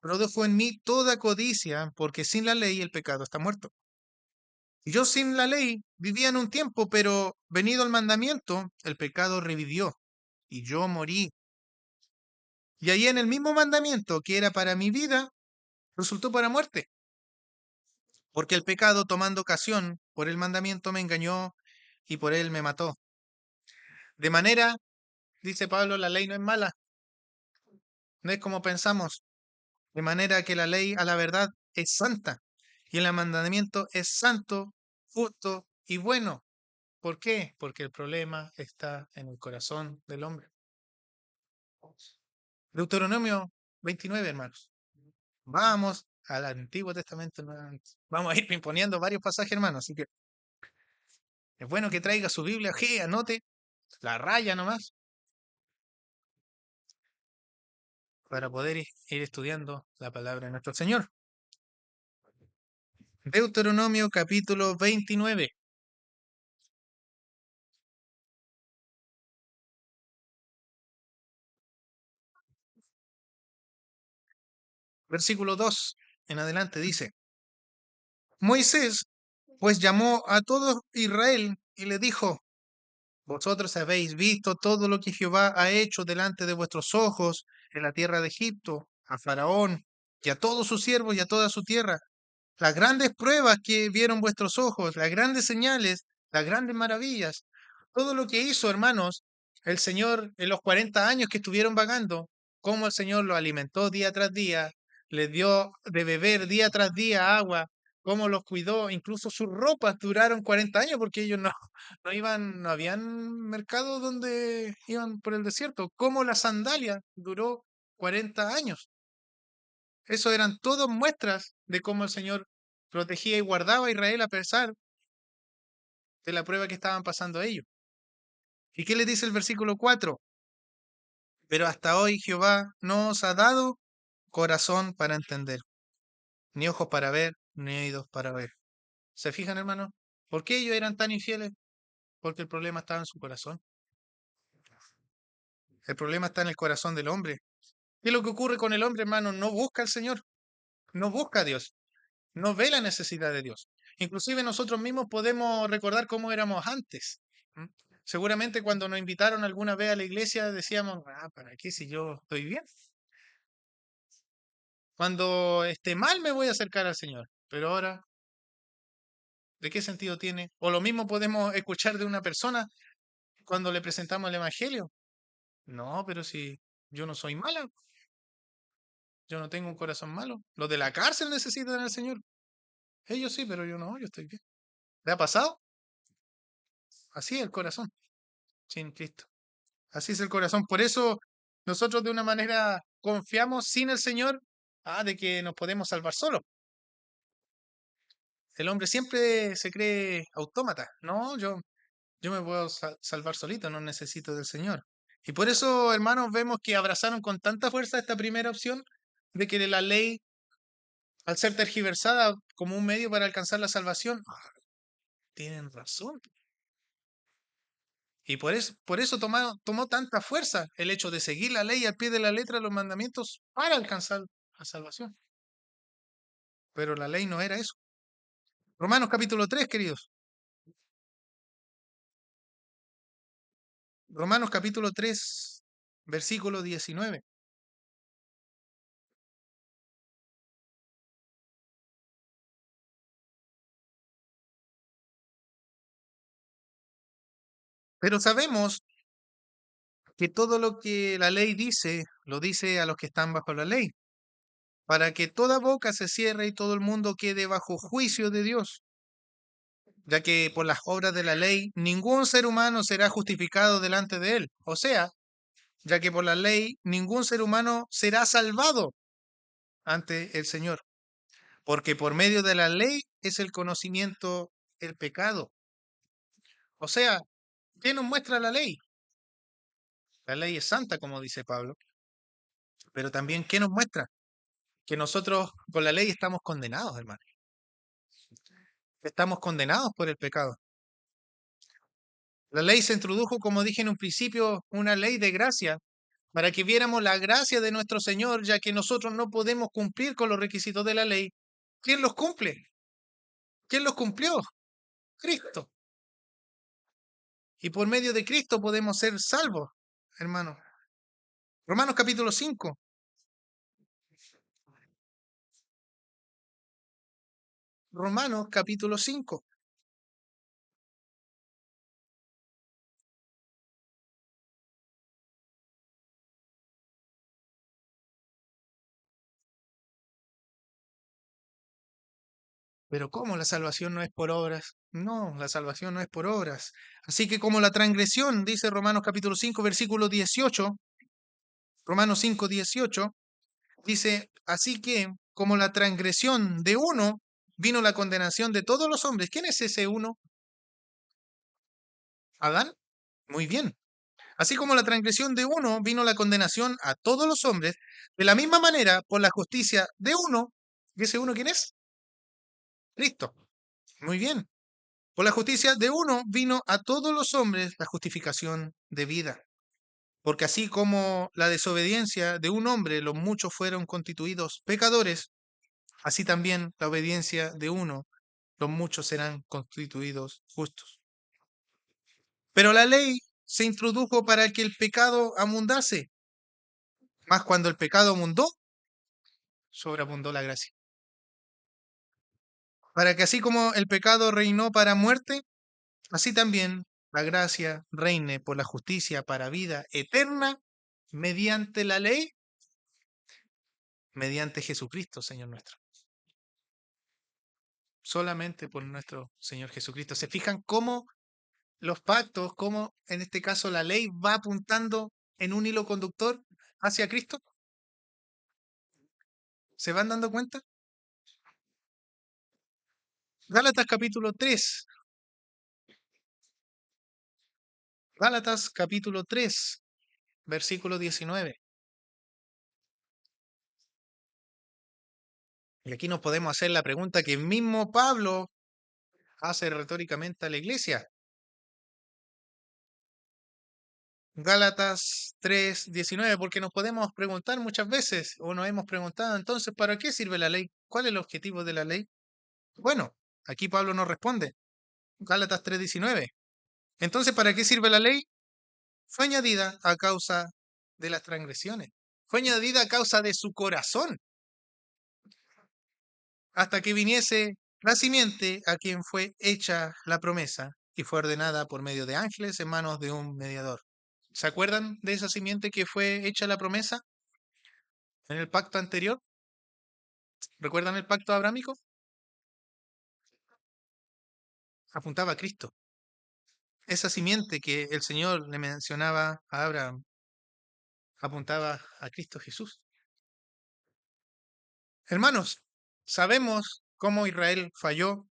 produjo en mí toda codicia, porque sin la ley el pecado está muerto. Y yo sin la ley vivía en un tiempo, pero venido el mandamiento, el pecado revivió, y yo morí. Y ahí en el mismo mandamiento que era para mi vida, resultó para muerte. Porque el pecado, tomando ocasión por el mandamiento, me engañó y por él me mató. De manera, dice Pablo, la ley no es mala, no es como pensamos. De manera que la ley a la verdad es santa y el mandamiento es santo, justo y bueno. ¿Por qué? Porque el problema está en el corazón del hombre. Deuteronomio 29, hermanos. Vamos al Antiguo Testamento. Vamos a ir poniendo varios pasajes, hermanos, así que es bueno que traiga su Biblia, anote la raya nomás, para poder ir estudiando la palabra de nuestro Señor. Deuteronomio capítulo 29. Versículo 2 en adelante dice, Moisés pues llamó a todo Israel y le dijo, vosotros habéis visto todo lo que Jehová ha hecho delante de vuestros ojos en la tierra de Egipto, a Faraón y a todos sus siervos y a toda su tierra, las grandes pruebas que vieron vuestros ojos, las grandes señales, las grandes maravillas, todo lo que hizo, hermanos, el Señor en los 40 años que estuvieron vagando, cómo el Señor los alimentó día tras día, les dio de beber día tras día agua, cómo los cuidó, incluso sus ropas duraron 40 años porque ellos no iban, no habían mercado donde iban por el desierto, cómo la sandalia duró 40 años. Eso eran todas muestras de cómo el Señor protegía y guardaba a Israel a pesar de la prueba que estaban pasando ellos. ¿Y qué le dice el versículo 4? Pero hasta hoy Jehová no os ha dado corazón para entender, ni ojos para ver, ni oídos para ver. ¿Se fijan, hermano? ¿Por qué ellos eran tan infieles? Porque el problema estaba en su corazón. El problema está en el corazón del hombre. ¿Qué es lo que ocurre con el hombre, hermano? No busca al Señor, no busca a Dios, no ve la necesidad de Dios. Inclusive nosotros mismos podemos recordar cómo éramos antes. ¿M? Seguramente cuando nos invitaron alguna vez a la iglesia decíamos, ¿para qué si yo estoy bien? Cuando esté mal me voy a acercar al Señor. Pero ahora, ¿de qué sentido tiene? O lo mismo podemos escuchar de una persona cuando le presentamos el Evangelio. No, pero si yo no soy mala, yo no tengo un corazón malo. Los de la cárcel necesitan al Señor. Ellos sí, pero yo no, yo estoy bien. ¿Le ha pasado? Así es el corazón, sin Cristo. Así es el corazón. Por eso nosotros de una manera confiamos sin el Señor, de que nos podemos salvar solos. El hombre siempre se cree autómata. No, yo me puedo salvar solito, no necesito del Señor. Y por eso, hermanos, vemos que abrazaron con tanta fuerza esta primera opción de que la ley, al ser tergiversada como un medio para alcanzar la salvación, tienen razón. Y por eso tomó tanta fuerza el hecho de seguir la ley al pie de la letra de los mandamientos para alcanzar la salvación. Pero la ley no era eso. Romanos capítulo 3, queridos. Romanos capítulo 3, versículo 19. Pero sabemos que todo lo que la ley dice, lo dice a los que están bajo la ley, para que toda boca se cierre y todo el mundo quede bajo juicio de Dios, ya que por las obras de la ley ningún ser humano será justificado delante de él. O sea, ya que por la ley ningún ser humano será salvado ante el Señor, porque por medio de la ley es el conocimiento el pecado. O sea, ¿qué nos muestra la ley? La ley es santa, como dice Pablo, pero también ¿qué nos muestra? Que nosotros con la ley estamos condenados, hermano. Estamos condenados por el pecado. La ley se introdujo, como dije en un principio, una ley de gracia, para que viéramos la gracia de nuestro Señor, ya que nosotros no podemos cumplir con los requisitos de la ley. ¿Quién los cumple? ¿Quién los cumplió? Cristo. Y por medio de Cristo podemos ser salvos, hermano. Romanos capítulo 5. Romanos capítulo 5. Pero ¿cómo la salvación no es por obras? No, la salvación no es por obras. Así que como la transgresión, dice Romanos capítulo 5, versículo 18, Romanos 5, 18, dice, así que como la transgresión de uno, vino la condenación de todos los hombres. ¿Quién es ese uno? ¿Adán? Muy bien. Así como la transgresión de uno vino la condenación a todos los hombres, de la misma manera, por la justicia de uno, ¿y ese uno quién es? Cristo. Muy bien. Por la justicia de uno vino a todos los hombres la justificación de vida. Porque así como la desobediencia de un hombre, los muchos fueron constituidos pecadores, así también la obediencia de uno, los muchos serán constituidos justos. Pero la ley se introdujo para que el pecado abundase, mas cuando el pecado abundó, sobreabundó la gracia. Para que así como el pecado reinó para muerte, así también la gracia reine por la justicia para vida eterna mediante la ley, mediante Jesucristo, Señor nuestro. Solamente por nuestro Señor Jesucristo. ¿Se fijan cómo los pactos, cómo en este caso la ley va apuntando en un hilo conductor hacia Cristo? ¿Se van dando cuenta? Gálatas capítulo 3. Gálatas capítulo 3, versículo 19. Y aquí nos podemos hacer la pregunta que el mismo Pablo hace retóricamente a la iglesia. Gálatas 3:19, porque nos podemos preguntar muchas veces, o nos hemos preguntado entonces, ¿para qué sirve la ley? ¿Cuál es el objetivo de la ley? Bueno, aquí Pablo nos responde. Gálatas 3:19. Entonces, ¿para qué sirve la ley? Fue añadida a causa de las transgresiones. Fue añadida a causa de su corazón, hasta que viniese la simiente a quien fue hecha la promesa y fue ordenada por medio de ángeles en manos de un mediador. ¿Se acuerdan de esa simiente que fue hecha la promesa en el pacto anterior? ¿Recuerdan el pacto abrámico? Apuntaba a Cristo. Esa simiente que el Señor le mencionaba a Abraham apuntaba a Cristo Jesús. Hermanos, sabemos cómo Israel falló,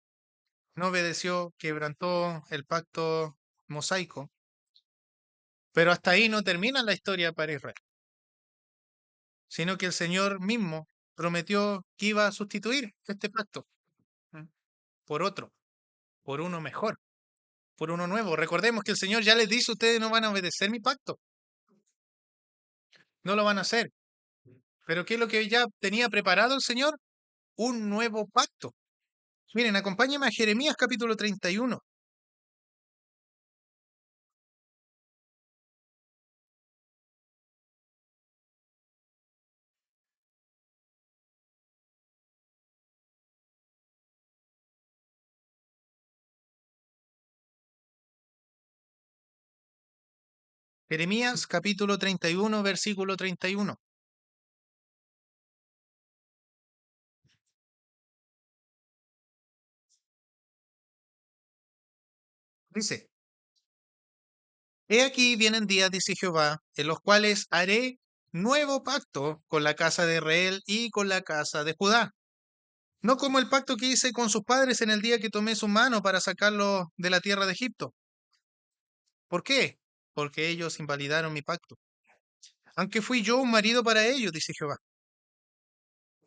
no obedeció, quebrantó el pacto mosaico, pero hasta ahí no termina la historia para Israel, sino que el Señor mismo prometió que iba a sustituir este pacto, ¿m?, por otro, por uno mejor, por uno nuevo. Recordemos que el Señor ya les dice, ustedes no van a obedecer mi pacto, no lo van a hacer. Pero ¿qué es lo que ya tenía preparado el Señor? Un nuevo pacto. Miren, acompáñenme a Jeremías capítulo 31. Jeremías capítulo 31, versículo 31. Dice, he aquí vienen días, dice Jehová, en los cuales haré nuevo pacto con la casa de Israel y con la casa de Judá. No como el pacto que hice con sus padres en el día que tomé su mano para sacarlos de la tierra de Egipto. ¿Por qué? Porque ellos invalidaron mi pacto. Aunque fui yo un marido para ellos, dice Jehová.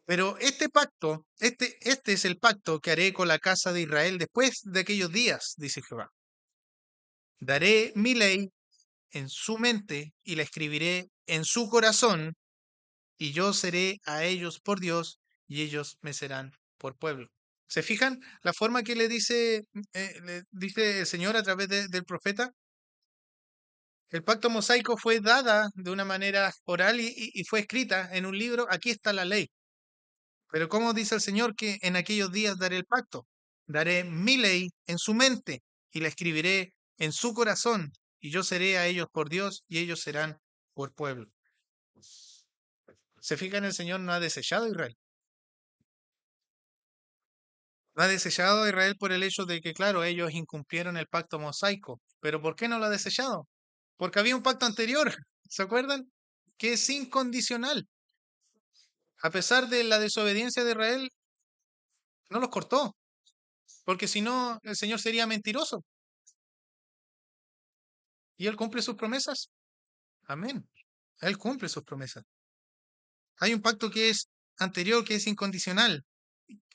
Pero este pacto, este es el pacto que haré con la casa de Israel después de aquellos días, dice Jehová. Daré mi ley en su mente y la escribiré en su corazón, y yo seré a ellos por Dios y ellos me serán por pueblo. ¿Se fijan la forma que le dice el Señor a través del profeta? El pacto mosaico fue dada de una manera oral y fue escrita en un libro. Aquí está la ley. Pero ¿cómo dice el Señor que en aquellos días daré el pacto? Daré mi ley en su mente y la escribiré en su corazón, y yo seré a ellos por Dios y ellos serán por pueblo. ¿Se fijan? El Señor no ha desechado a Israel. No ha desechado a Israel por el hecho de que, claro, ellos incumplieron el pacto mosaico. Pero ¿por qué no lo ha desechado? Porque había un pacto anterior, ¿se acuerdan? Que es incondicional. A pesar de la desobediencia de Israel, no los cortó, porque si no, el Señor sería mentiroso. Y Él cumple sus promesas. Amén. Él cumple sus promesas. Hay un pacto que es anterior, que es incondicional.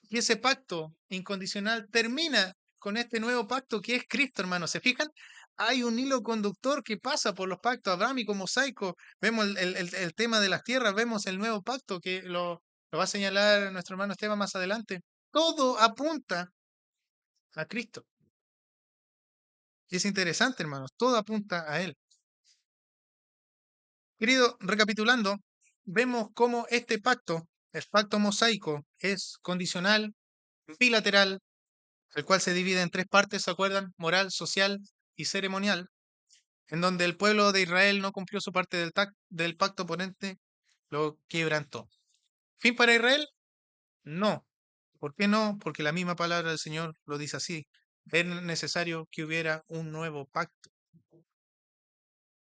Y ese pacto incondicional termina con este nuevo pacto que es Cristo, hermano. ¿Se fijan? Hay un hilo conductor que pasa por los pactos abrámicos, mosaicos. Vemos el tema de las tierras, vemos el nuevo pacto que lo va a señalar nuestro hermano Esteban más adelante. Todo apunta a Cristo. Y es interesante, hermanos, todo apunta a Él. Querido, recapitulando, vemos cómo este pacto, el pacto mosaico, es condicional, bilateral, el cual se divide en tres partes, ¿se acuerdan? Moral, social y ceremonial, en donde el pueblo de Israel no cumplió su parte del pacto, por ende lo quebrantó. ¿Fin para Israel? No. ¿Por qué no? Porque la misma palabra del Señor lo dice así. Era necesario que hubiera un nuevo pacto.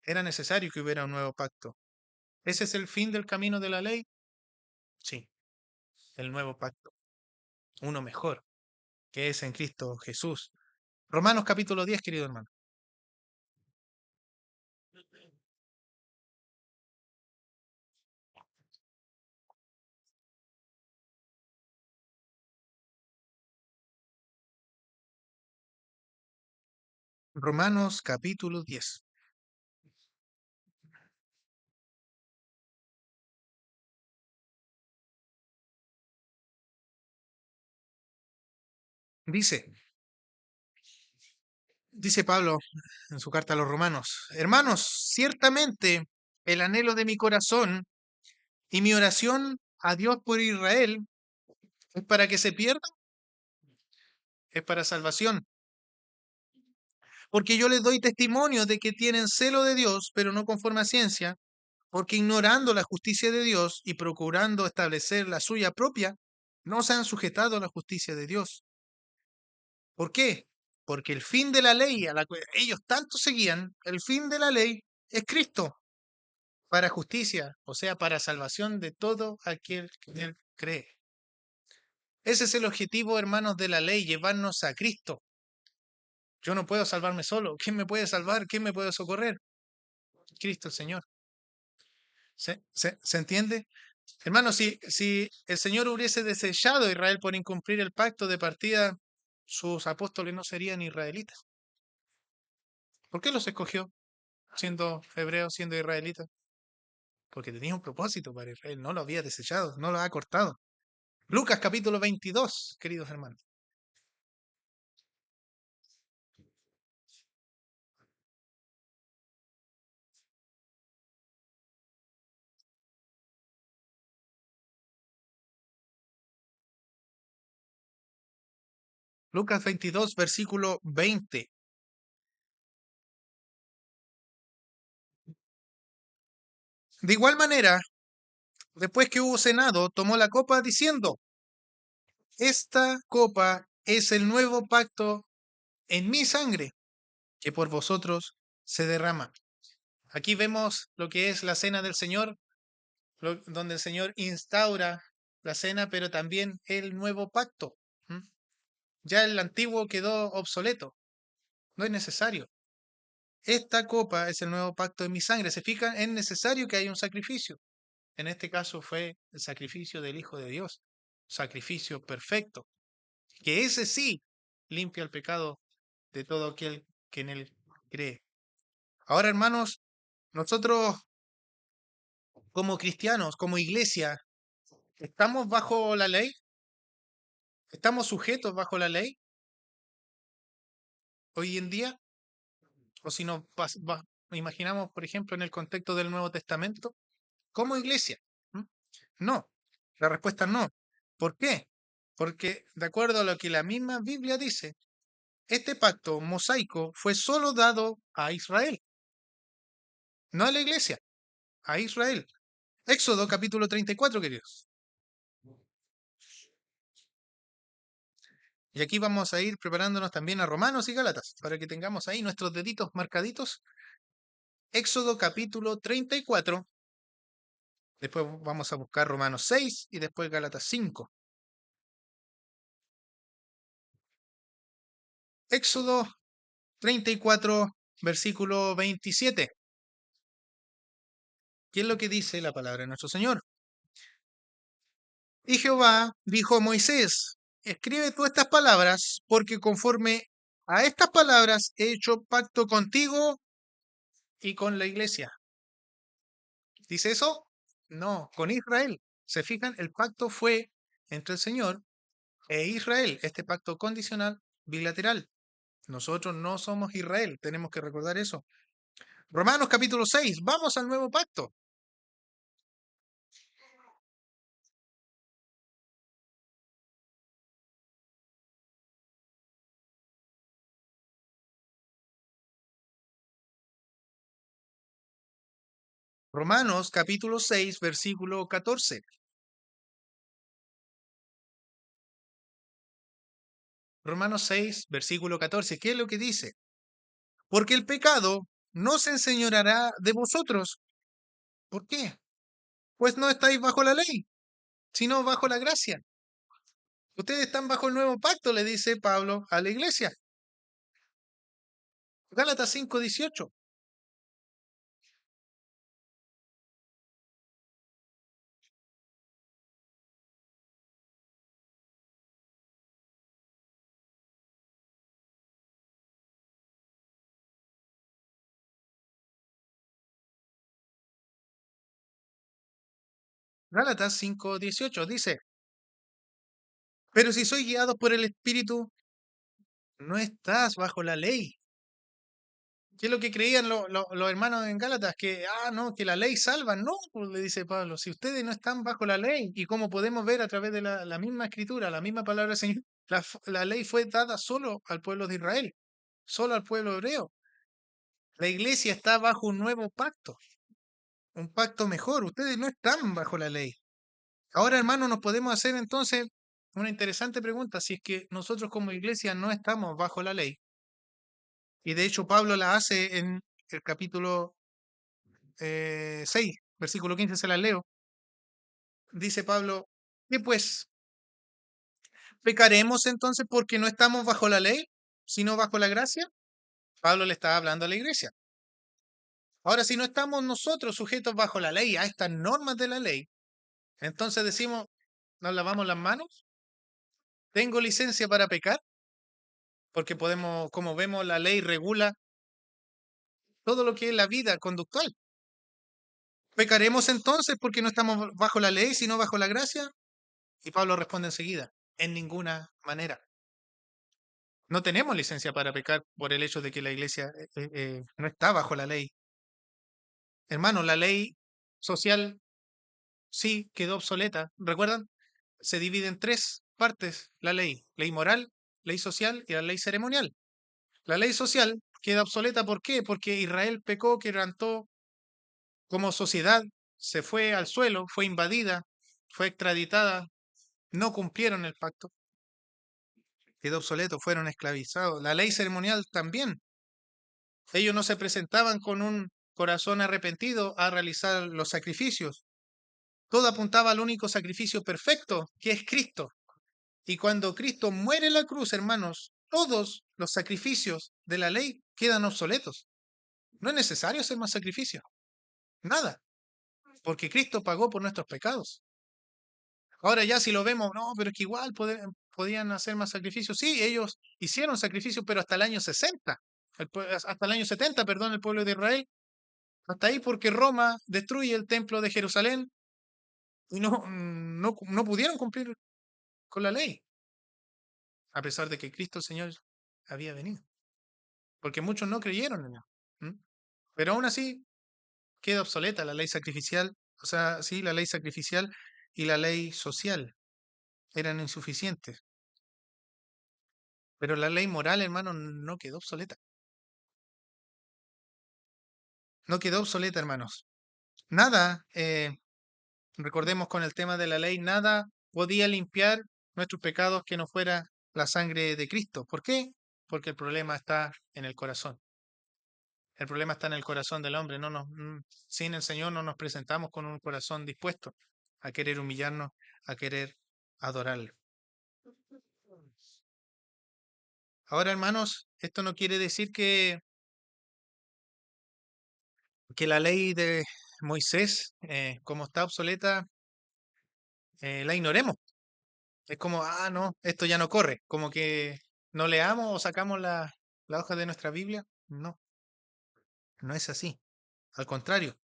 Era necesario que hubiera un nuevo pacto. ¿Ese es el fin del camino de la ley? Sí, el nuevo pacto. Uno mejor, que es en Cristo Jesús. Romanos capítulo 10, querido hermano. Romanos capítulo 10. Dice, dice Pablo en su carta a los romanos, hermanos, ciertamente el anhelo de mi corazón y mi oración a Dios por Israel es para que se pierda, es para salvación. Porque yo les doy testimonio de que tienen celo de Dios, pero no conforme a ciencia, porque ignorando la justicia de Dios y procurando establecer la suya propia, no se han sujetado a la justicia de Dios. ¿Por qué? Porque el fin de la ley a la que ellos tanto seguían, el fin de la ley es Cristo, para justicia, o sea, para salvación de todo aquel que en él cree. Ese es el objetivo, hermanos, de la ley, llevarnos a Cristo. Yo no puedo salvarme solo. ¿Quién me puede salvar? ¿Quién me puede socorrer? Cristo el Señor. ¿Se entiende? Hermanos, si el Señor hubiese desechado a Israel por incumplir el pacto de partida, sus apóstoles no serían israelitas. ¿Por qué los escogió siendo hebreos, siendo israelitas? Porque tenía un propósito para Israel, no lo había desechado, no lo ha cortado. Lucas capítulo 22, queridos hermanos. Lucas 22, versículo 20. De igual manera, después que hubo cenado, tomó la copa diciendo, esta copa es el nuevo pacto en mi sangre, que por vosotros se derrama. Aquí vemos lo que es la cena del Señor, donde el Señor instaura la cena, pero también el nuevo pacto. ¿Mm? Ya el antiguo quedó obsoleto, no es necesario. Esta copa es el nuevo pacto en mi sangre. ¿Se fijan? Es necesario que haya un sacrificio. En este caso fue el sacrificio del Hijo de Dios, sacrificio perfecto, que ese sí limpia el pecado de todo aquel que en él cree. Ahora, hermanos, nosotros como cristianos, como iglesia, ¿estamos bajo la ley? ¿Estamos sujetos bajo la ley hoy en día? O si nos imaginamos, por ejemplo, en el contexto del Nuevo Testamento, como iglesia. ¿Mm? No, la respuesta es no. ¿Por qué? Porque de acuerdo a lo que la misma Biblia dice, este pacto mosaico fue solo dado a Israel, no a la iglesia, a Israel. Éxodo capítulo 34, queridos. Y aquí vamos a ir preparándonos también a Romanos y Gálatas, para que tengamos ahí nuestros deditos marcaditos. Éxodo capítulo 34, Después vamos a buscar Romanos 6 y después Gálatas 5. Éxodo 34, versículo 27. ¿Qué es lo que dice la palabra de nuestro Señor? Y Jehová dijo a Moisés, escribe tú estas palabras, porque conforme a estas palabras he hecho pacto contigo y con la iglesia. ¿Dice eso? No, con Israel. ¿Se fijan? El pacto fue entre el Señor e Israel, este pacto condicional bilateral. Nosotros no somos Israel, tenemos que recordar eso. Romanos capítulo 6, vamos al nuevo pacto. Romanos capítulo 6, versículo 14. Romanos 6, versículo 14. ¿Qué es lo que dice? Porque el pecado no se enseñoreará de vosotros. ¿Por qué? Pues no estáis bajo la ley, sino bajo la gracia. Ustedes están bajo el nuevo pacto, le dice Pablo a la iglesia. Gálatas 5, 18. Gálatas 5, 18 dice, pero si sois guiados por el Espíritu, no estás bajo la ley. ¿Qué es lo que creían los hermanos en Gálatas? Que, no, que la ley salva. No, pues, le dice Pablo, si ustedes no están bajo la ley, y como podemos ver a través de la misma escritura, la misma palabra del Señor, la ley fue dada solo al pueblo de Israel, solo al pueblo hebreo. La iglesia está bajo un nuevo pacto, un pacto mejor. Ustedes no están bajo la ley. Ahora, hermano, nos podemos hacer entonces una interesante pregunta. Si es que nosotros como iglesia no estamos bajo la ley, y de hecho Pablo la hace en el capítulo 6, versículo 15, se la leo. Dice Pablo, ¿qué pues? ¿Pecaremos entonces porque no estamos bajo la ley, sino bajo la gracia? Pablo le está hablando a la iglesia. Ahora, si no estamos nosotros sujetos bajo la ley, a estas normas de la ley, entonces decimos, nos lavamos las manos, tengo licencia para pecar, porque podemos, como vemos, la ley regula todo lo que es la vida conductual. ¿Pecaremos entonces porque no estamos bajo la ley, sino bajo la gracia? Y Pablo responde enseguida, en ninguna manera. No tenemos licencia para pecar por el hecho de que la iglesia no está bajo la ley. Hermano, la ley social sí quedó obsoleta. ¿Recuerdan? Se divide en tres partes la ley. Ley moral, ley social y la ley ceremonial. La ley social queda obsoleta. ¿Por qué? Porque Israel pecó, quebrantó como sociedad, se fue al suelo, fue invadida, fue extraditada, no cumplieron el pacto. Quedó obsoleto, fueron esclavizados. La ley ceremonial también. Ellos no se presentaban con un corazón arrepentido a realizar los sacrificios. Todo apuntaba al único sacrificio perfecto, que es Cristo. Y cuando Cristo muere en la cruz, hermanos, todos los sacrificios de la ley quedan obsoletos. No es necesario hacer más sacrificios. Nada. Porque Cristo pagó por nuestros pecados. Ahora ya si lo vemos, no, pero es que igual podían hacer más sacrificios. Sí, ellos hicieron sacrificios, pero hasta el año 60. Hasta el año 70, perdón, el pueblo de Israel. Hasta ahí porque Roma destruye el templo de Jerusalén y no pudieron cumplir con la ley, a pesar de que Cristo el Señor había venido. Porque muchos no creyeron en él. ¿Mm? Pero aún así queda obsoleta la ley sacrificial, o sea, sí, la ley sacrificial y la ley social eran insuficientes. Pero la ley moral, hermano, no quedó obsoleta. No quedó obsoleta, hermanos. Nada, recordemos con el tema de la ley, nada podía limpiar nuestros pecados que no fuera la sangre de Cristo. ¿Por qué? Porque el problema está en el corazón. El problema está en el corazón del hombre. Sin el Señor no nos presentamos con un corazón dispuesto a querer humillarnos, a querer adorarlo. Ahora, hermanos, esto no quiere decir que la ley de Moisés, como está obsoleta, la ignoremos. Es como, no, esto ya no corre. Como que no leamos o sacamos la hoja de nuestra Biblia. No, no es así. Al contrario,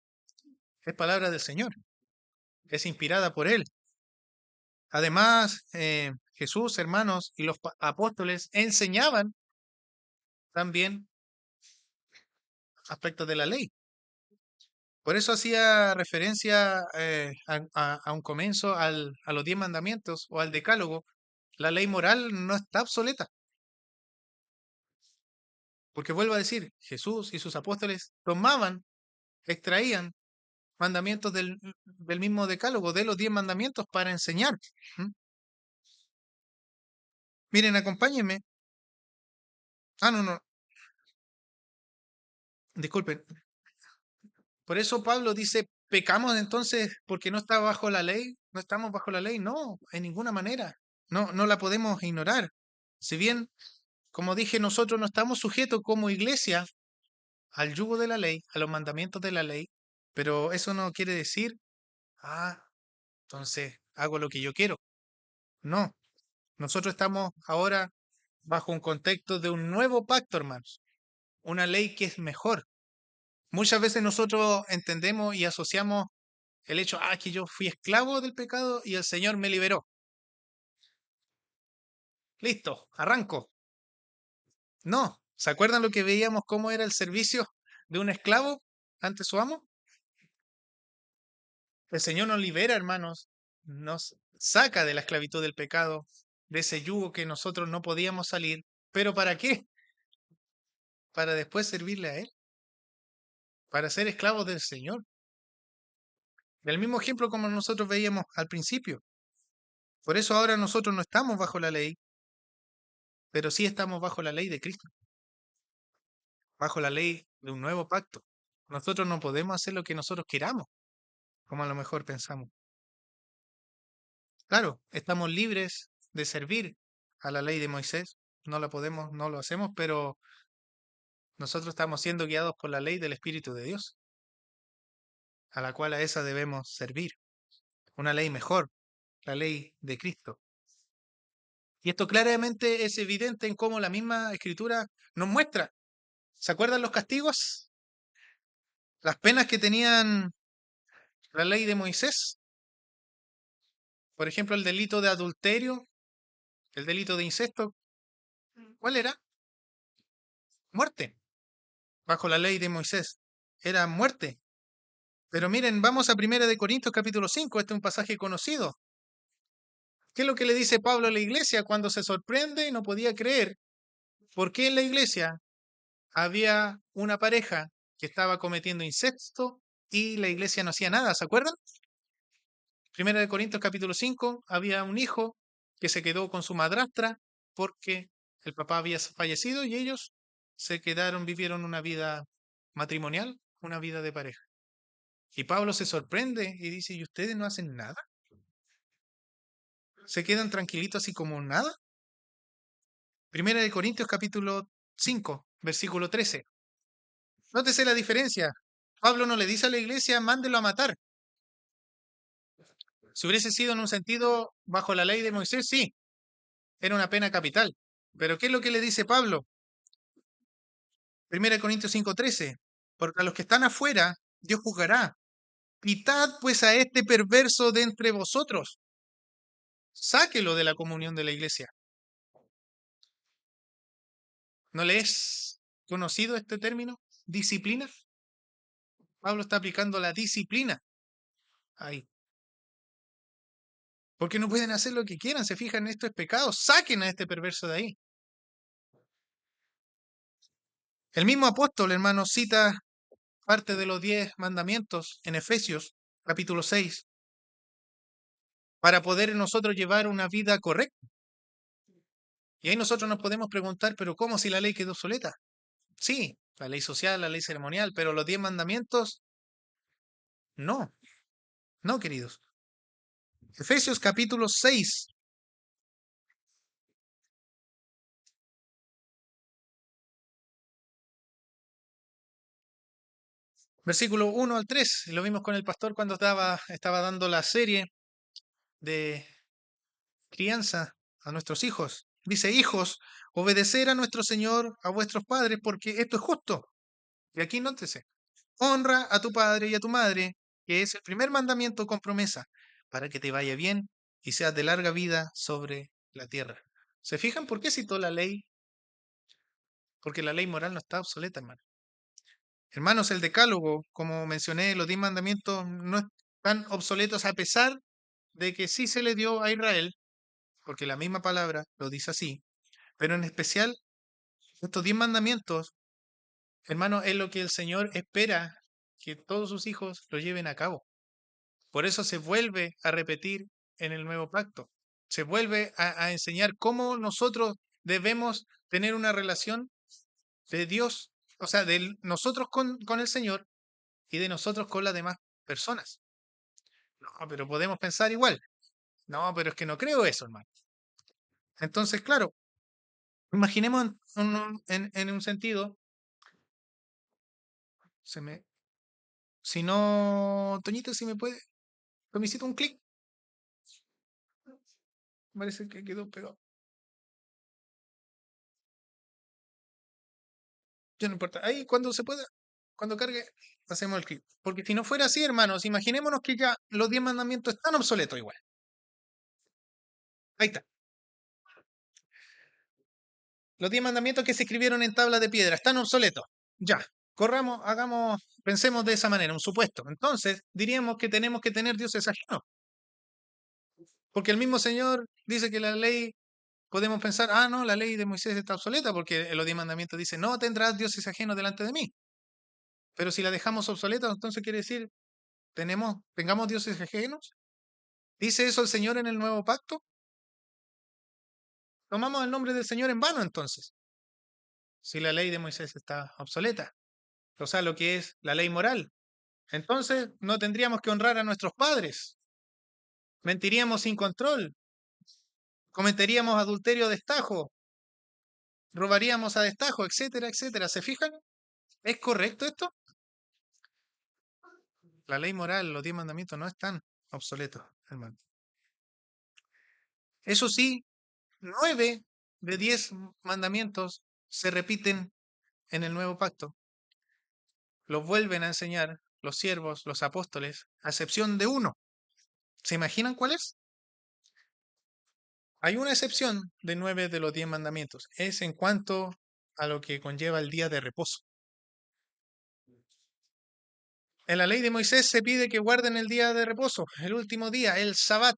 es palabra del Señor. Es inspirada por Él. Además, Jesús, hermanos, y los apóstoles enseñaban también aspectos de la ley. Por eso hacía referencia a un comienzo a los 10 mandamientos o al decálogo. La ley moral no está obsoleta. Porque vuelvo a decir, Jesús y sus apóstoles tomaban, extraían mandamientos del mismo decálogo, de los 10 mandamientos para enseñar. ¿Mm? Miren, acompáñenme. No, no, disculpen. Por eso Pablo dice, pecamos entonces porque no está bajo la ley, no estamos bajo la ley, no, en ninguna manera, no la podemos ignorar. Si bien, como dije, nosotros no estamos sujetos como iglesia al yugo de la ley, a los mandamientos de la ley, pero eso no quiere decir, entonces hago lo que yo quiero. No, nosotros estamos ahora bajo un contexto de un nuevo pacto, hermanos, una ley que es mejor. Muchas veces nosotros entendemos y asociamos el hecho, que yo fui esclavo del pecado y el Señor me liberó. Listo, arranco. No, ¿se acuerdan lo que veíamos cómo era el servicio de un esclavo ante su amo? El Señor nos libera, hermanos, nos saca de la esclavitud del pecado, de ese yugo que nosotros no podíamos salir. ¿Pero para qué? Para después servirle a Él, para ser esclavos del Señor. El mismo ejemplo como nosotros veíamos al principio. Por eso ahora nosotros no estamos bajo la ley, pero sí estamos bajo la ley de Cristo, bajo la ley de un nuevo pacto. Nosotros no podemos hacer lo que nosotros queramos, como a lo mejor pensamos. Claro, estamos libres de servir a la ley de Moisés, no la podemos, no lo hacemos, pero nosotros estamos siendo guiados por la ley del Espíritu de Dios, a la cual a esa debemos servir. Una ley mejor, la ley de Cristo. Y esto claramente es evidente en cómo la misma Escritura nos muestra. ¿Se acuerdan los castigos? Las penas que tenían la ley de Moisés. Por ejemplo, el delito de adulterio, el delito de incesto. ¿Cuál era? Muerte. Bajo la ley de Moisés. Era muerte. Pero miren, vamos a 1 Corintios capítulo 5. Este es un pasaje conocido. ¿Qué es lo que le dice Pablo a la iglesia cuando se sorprende y no podía creer por qué en la iglesia había una pareja que estaba cometiendo incesto y la iglesia no hacía nada? ¿Se acuerdan? 1 Corintios capítulo 5, había un hijo que se quedó con su madrastra porque el papá había fallecido y ellos se quedaron, vivieron una vida matrimonial, una vida de pareja. Y Pablo se sorprende y dice, ¿y ustedes no hacen nada? ¿Se quedan tranquilitos así como nada? 1 Corintios capítulo 5, versículo 13. Nótese la diferencia. Pablo no le dice a la iglesia, mándelo a matar. Si hubiese sido en un sentido bajo la ley de Moisés, sí, era una pena capital. Pero ¿qué es lo que le dice Pablo? 1 Corintios 5:13. Porque a los que están afuera, Dios juzgará. Quitad pues a este perverso de entre vosotros. Sáquelo de la comunión de la iglesia. ¿No le es conocido este término? Disciplina. Pablo está aplicando la disciplina ahí. Porque no pueden hacer lo que quieran, se fijan, esto es pecado. Saquen a este perverso de ahí. El mismo apóstol, hermano, cita parte de los 10 mandamientos en Efesios, capítulo 6, para poder nosotros llevar una vida correcta. Y ahí nosotros nos podemos preguntar, pero ¿cómo si la ley quedó obsoleta? Sí, la ley social, la ley ceremonial, pero los 10 mandamientos, no, no, queridos. Efesios capítulo 6, versículo 1 al 3. Lo vimos con el pastor cuando estaba dando la serie de crianza a nuestros hijos. Dice, hijos, obedecer a nuestro Señor, a vuestros padres, porque esto es justo. Y aquí nótese, honra a tu padre y a tu madre, que es el primer mandamiento con promesa, para que te vaya bien y seas de larga vida sobre la tierra. ¿Se fijan por qué citó la ley? Porque la ley moral no está obsoleta, hermano. Hermanos, el decálogo, como mencioné, los 10 mandamientos no están obsoletos a pesar de que sí se le dio a Israel, porque la misma palabra lo dice así, pero en especial estos 10 mandamientos, hermano, es lo que el Señor espera que todos sus hijos lo lleven a cabo. Por eso se vuelve a repetir en el nuevo pacto. Se vuelve a enseñar cómo nosotros debemos tener una relación de Dios, o sea, de nosotros con el Señor y de nosotros con las demás personas. No, pero podemos pensar igual. No, pero es que no creo eso, hermano. Entonces, claro, imaginemos en un sentido, se me, si no, Toñito, si me puede, Tomicito, un clic, parece que quedó pegado. Ya no importa. Ahí cuando se pueda, cuando cargue, hacemos el clic. Porque si no fuera así, hermanos, imaginémonos que ya los 10 mandamientos están obsoletos igual. Ahí está. Los 10 mandamientos que se escribieron en tabla de piedra están obsoletos. Ya. Corramos, hagamos, pensemos de esa manera, un supuesto. Entonces, diríamos que tenemos que tener dioses ajenos. Porque el mismo Señor dice que la ley, podemos pensar, ah, no, la ley de Moisés está obsoleta porque en los 10 mandamientos dice, no tendrás dioses ajenos delante de mí. Pero si la dejamos obsoleta, entonces quiere decir, tengamos dioses ajenos. ¿Dice eso el Señor en el nuevo pacto? Tomamos el nombre del Señor en vano entonces, si la ley de Moisés está obsoleta. O sea, lo que es la ley moral. Entonces no tendríamos que honrar a nuestros padres. Mentiríamos sin control. Cometeríamos adulterio a destajo. Robaríamos a destajo, etcétera, etcétera. ¿Se fijan? ¿Es correcto esto? La ley moral, los 10 mandamientos no están obsoletos, hermano. Eso sí, 9 de 10 mandamientos se repiten en el nuevo pacto. Los vuelven a enseñar los siervos, los apóstoles, a excepción de uno. ¿Se imaginan cuál es? Hay una excepción de 9 de los 10 mandamientos. Es en cuanto a lo que conlleva el día de reposo. En la ley de Moisés se pide que guarden el día de reposo, el último día, el Sabbat.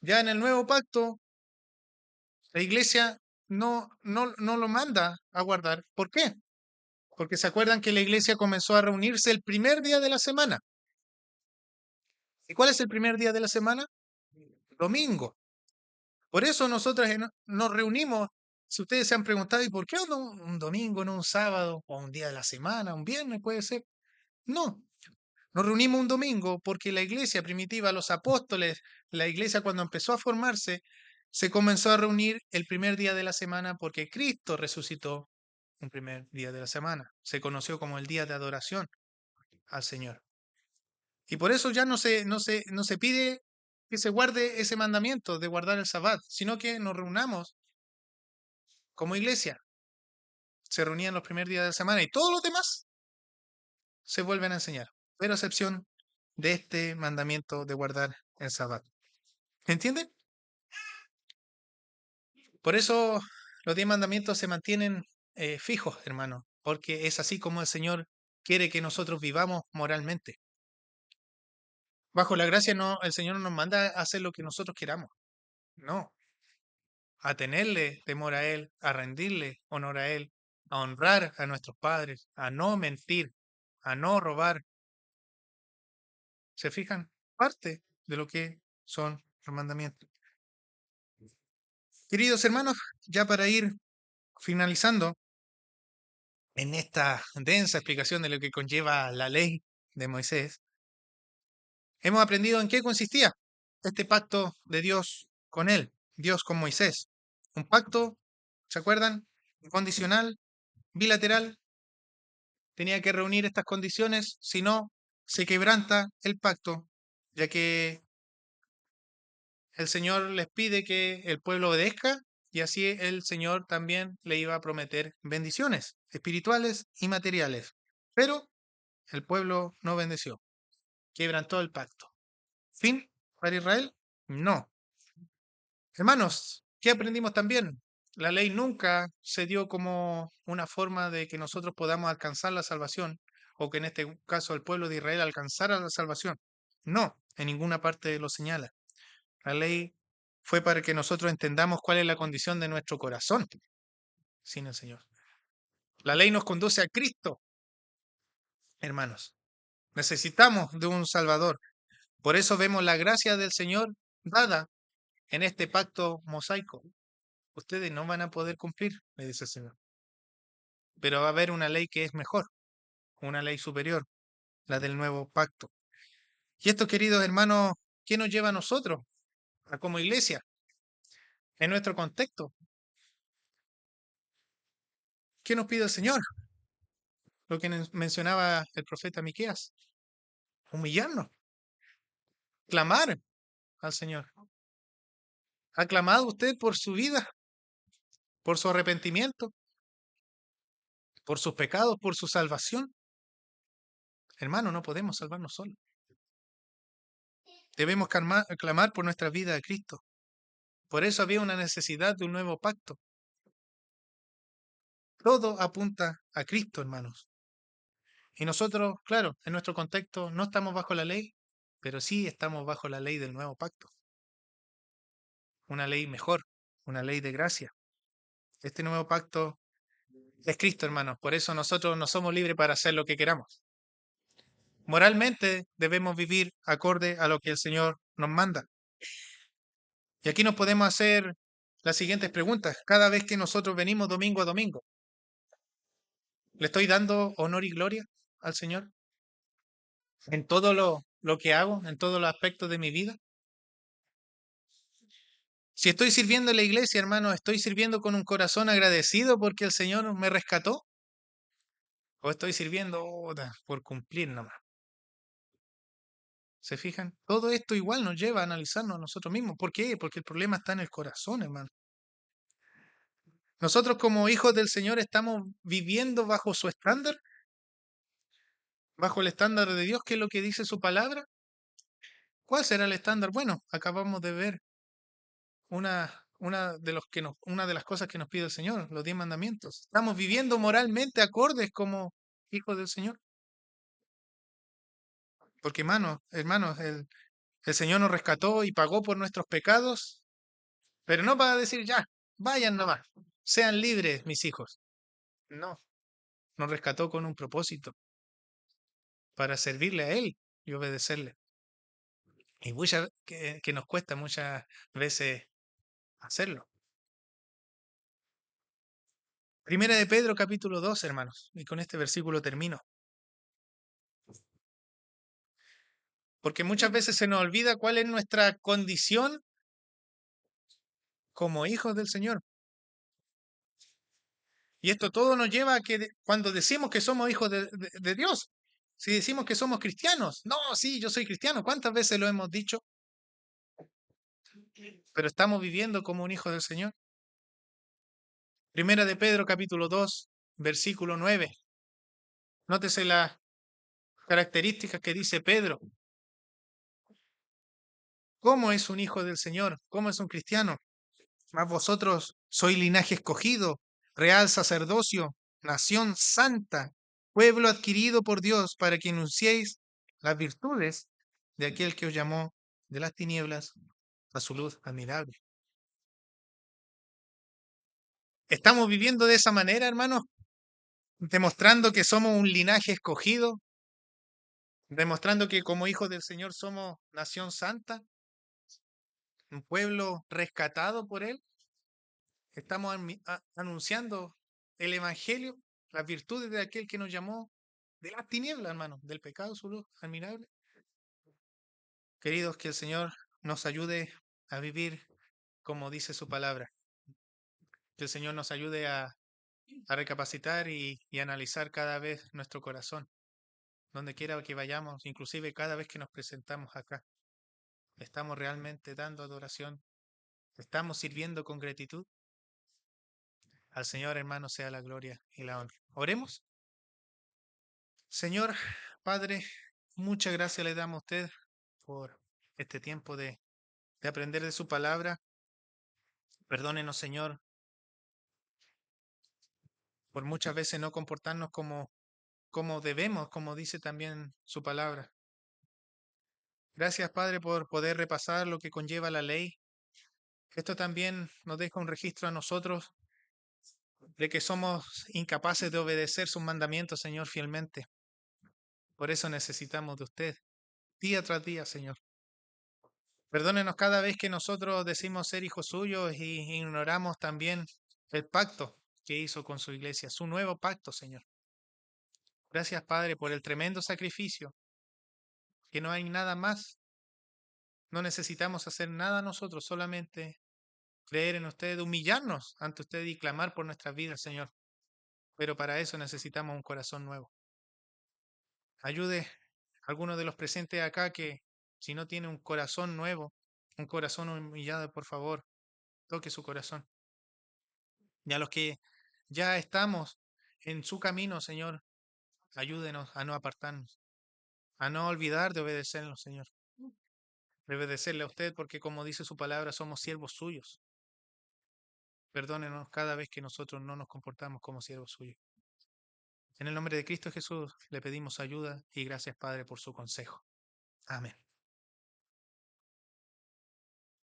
Ya en el nuevo pacto, la iglesia no lo manda a guardar. ¿Por qué? Porque se acuerdan que la iglesia comenzó a reunirse el primer día de la semana. ¿Y cuál es el primer día de la semana? Domingo. Por eso nosotros nos reunimos. Si ustedes se han preguntado, ¿y por qué no un domingo, no un sábado, o un día de la semana, un viernes puede ser? No, nos reunimos un domingo porque la iglesia primitiva, los apóstoles, la iglesia cuando empezó a formarse, se comenzó a reunir el primer día de la semana porque Cristo resucitó un primer día de la semana. Se conoció como el día de adoración al Señor. Y por eso ya no se pide que se guarde ese mandamiento de guardar el sabbat, sino que nos reunamos como iglesia. Se reunían los primeros días de la semana y todos los demás se vuelven a enseñar, pero a excepción de este mandamiento de guardar el sabbat. ¿Entienden? Por eso los 10 mandamientos se mantienen fijos, hermano, porque es así como el Señor quiere que nosotros vivamos moralmente. Bajo la gracia no, el Señor no nos manda a hacer lo que nosotros queramos. No, a tenerle temor a Él, a rendirle honor a Él, a honrar a nuestros padres, a no mentir, a no robar. ¿Se fijan? Parte de lo que son los mandamientos. Queridos hermanos, ya para ir finalizando, en esta densa explicación de lo que conlleva la ley de Moisés, hemos aprendido en qué consistía este pacto de Dios con él, Dios con Moisés. Un pacto, ¿se acuerdan? Condicional, bilateral, tenía que reunir estas condiciones, si no, se quebranta el pacto, ya que el Señor les pide que el pueblo obedezca y así el Señor también le iba a prometer bendiciones espirituales y materiales. Pero el pueblo no obedeció, quebrantó el pacto. ¿Fin para Israel? No. Hermanos, ¿qué aprendimos también? La ley nunca se dio como una forma de que nosotros podamos alcanzar la salvación, o que en este caso el pueblo de Israel alcanzara la salvación. No, en ninguna parte lo señala. La ley fue para que nosotros entendamos cuál es la condición de nuestro corazón sin el Señor. La ley nos conduce a Cristo, hermanos. Necesitamos de un Salvador. Por eso vemos la gracia del Señor dada en este pacto mosaico. Ustedes no van a poder cumplir, le dice el Señor. Pero va a haber una ley que es mejor, una ley superior, la del nuevo pacto. Y esto, queridos hermanos, ¿qué nos lleva a nosotros, como iglesia, en nuestro contexto? ¿Qué nos pide el Señor? Lo que mencionaba el profeta Miqueas, humillarnos, clamar al Señor. ¿Ha clamado usted por su vida, por su arrepentimiento, por sus pecados, por su salvación? Hermano, no podemos salvarnos solos. Debemos clamar por nuestra vida a Cristo. Por eso había una necesidad de un nuevo pacto. Todo apunta a Cristo, hermanos. Y nosotros, claro, en nuestro contexto no estamos bajo la ley, pero sí estamos bajo la ley del nuevo pacto. Una ley mejor, una ley de gracia. Este nuevo pacto es Cristo, hermanos. Por eso nosotros no somos libres para hacer lo que queramos. Moralmente debemos vivir acorde a lo que el Señor nos manda. Y aquí nos podemos hacer las siguientes preguntas. Cada vez que nosotros venimos domingo a domingo, ¿le estoy dando honor y gloria al Señor en todo lo que hago, en todos los aspectos de mi vida? Si estoy sirviendo en la iglesia, hermano, ¿estoy sirviendo con un corazón agradecido porque el Señor me rescató? ¿O estoy sirviendo por cumplir nomás? ¿Se fijan? Todo esto igual nos lleva a analizarnos a nosotros mismos. ¿Por qué? Porque el problema está en el corazón, hermano. Nosotros como hijos del Señor estamos viviendo bajo su estándar, bajo el estándar de Dios, que es lo que dice su palabra. ¿Cuál será el estándar? Bueno, acabamos de ver una de las cosas que nos pide el Señor, los 10 mandamientos. Estamos viviendo moralmente acordes como hijos del Señor. Porque, hermanos, el Señor nos rescató y pagó por nuestros pecados, pero no para decir ya, vayan nomás, sean libres, mis hijos. No, nos rescató con un propósito, para servirle a Él y obedecerle. Y que nos cuesta muchas veces hacerlo. Primera de Pedro, capítulo 2, hermanos, y con este versículo termino. Porque muchas veces se nos olvida cuál es nuestra condición como hijos del Señor. Y esto todo nos lleva a que cuando decimos que somos hijos de Dios, si decimos que somos cristianos, no, sí, yo soy cristiano, ¿cuántas veces lo hemos dicho? Pero estamos viviendo como un hijo del Señor. Primera de Pedro, capítulo 2, versículo 9. Nótese las características que dice Pedro. ¿Cómo es un hijo del Señor? ¿Cómo es un cristiano? Mas vosotros sois linaje escogido, real sacerdocio, nación santa, pueblo adquirido por Dios para que anunciéis las virtudes de aquel que os llamó de las tinieblas a su luz admirable. ¿Estamos viviendo de esa manera, hermanos? Demostrando que somos un linaje escogido, demostrando que como hijos del Señor somos nación santa, un pueblo rescatado por Él. Estamos anunciando el Evangelio, las virtudes de aquel que nos llamó de las tinieblas, hermano, del pecado, su luz admirable. Queridos, que el Señor nos ayude a vivir como dice su palabra. Que el Señor nos ayude a recapacitar y analizar cada vez nuestro corazón, donde quiera que vayamos, inclusive cada vez que nos presentamos acá. ¿Estamos realmente dando adoración? ¿Estamos sirviendo con gratitud? Al Señor, hermano, sea la gloria y la honra. Oremos. Señor, Padre, muchas gracias le damos a usted por este tiempo de aprender de su palabra. Perdónenos, Señor, por muchas veces no comportarnos como debemos, como dice también su palabra. Gracias, Padre, por poder repasar lo que conlleva la ley. Esto también nos deja un registro a nosotros de que somos incapaces de obedecer sus mandamientos, Señor, fielmente. Por eso necesitamos de usted, día tras día, Señor. Perdónenos cada vez que nosotros decimos ser hijos suyos y ignoramos también el pacto que hizo con su iglesia, su nuevo pacto, Señor. Gracias, Padre, por el tremendo sacrificio, que no hay nada más. No necesitamos hacer nada nosotros, solamente creer en usted, humillarnos ante usted y clamar por nuestras vidas, Señor. Pero para eso necesitamos un corazón nuevo. Ayude a alguno de los presentes acá que si no tiene un corazón nuevo, un corazón humillado, por favor, toque su corazón. Y a los que ya estamos en su camino, Señor, ayúdenos a no apartarnos, a no olvidar de obedecernos, Señor. De obedecerle a usted porque como dice su palabra, somos siervos suyos. Perdónenos cada vez que nosotros no nos comportamos como siervos suyos. En el nombre de Cristo Jesús le pedimos ayuda y gracias, Padre, por su consejo. Amén.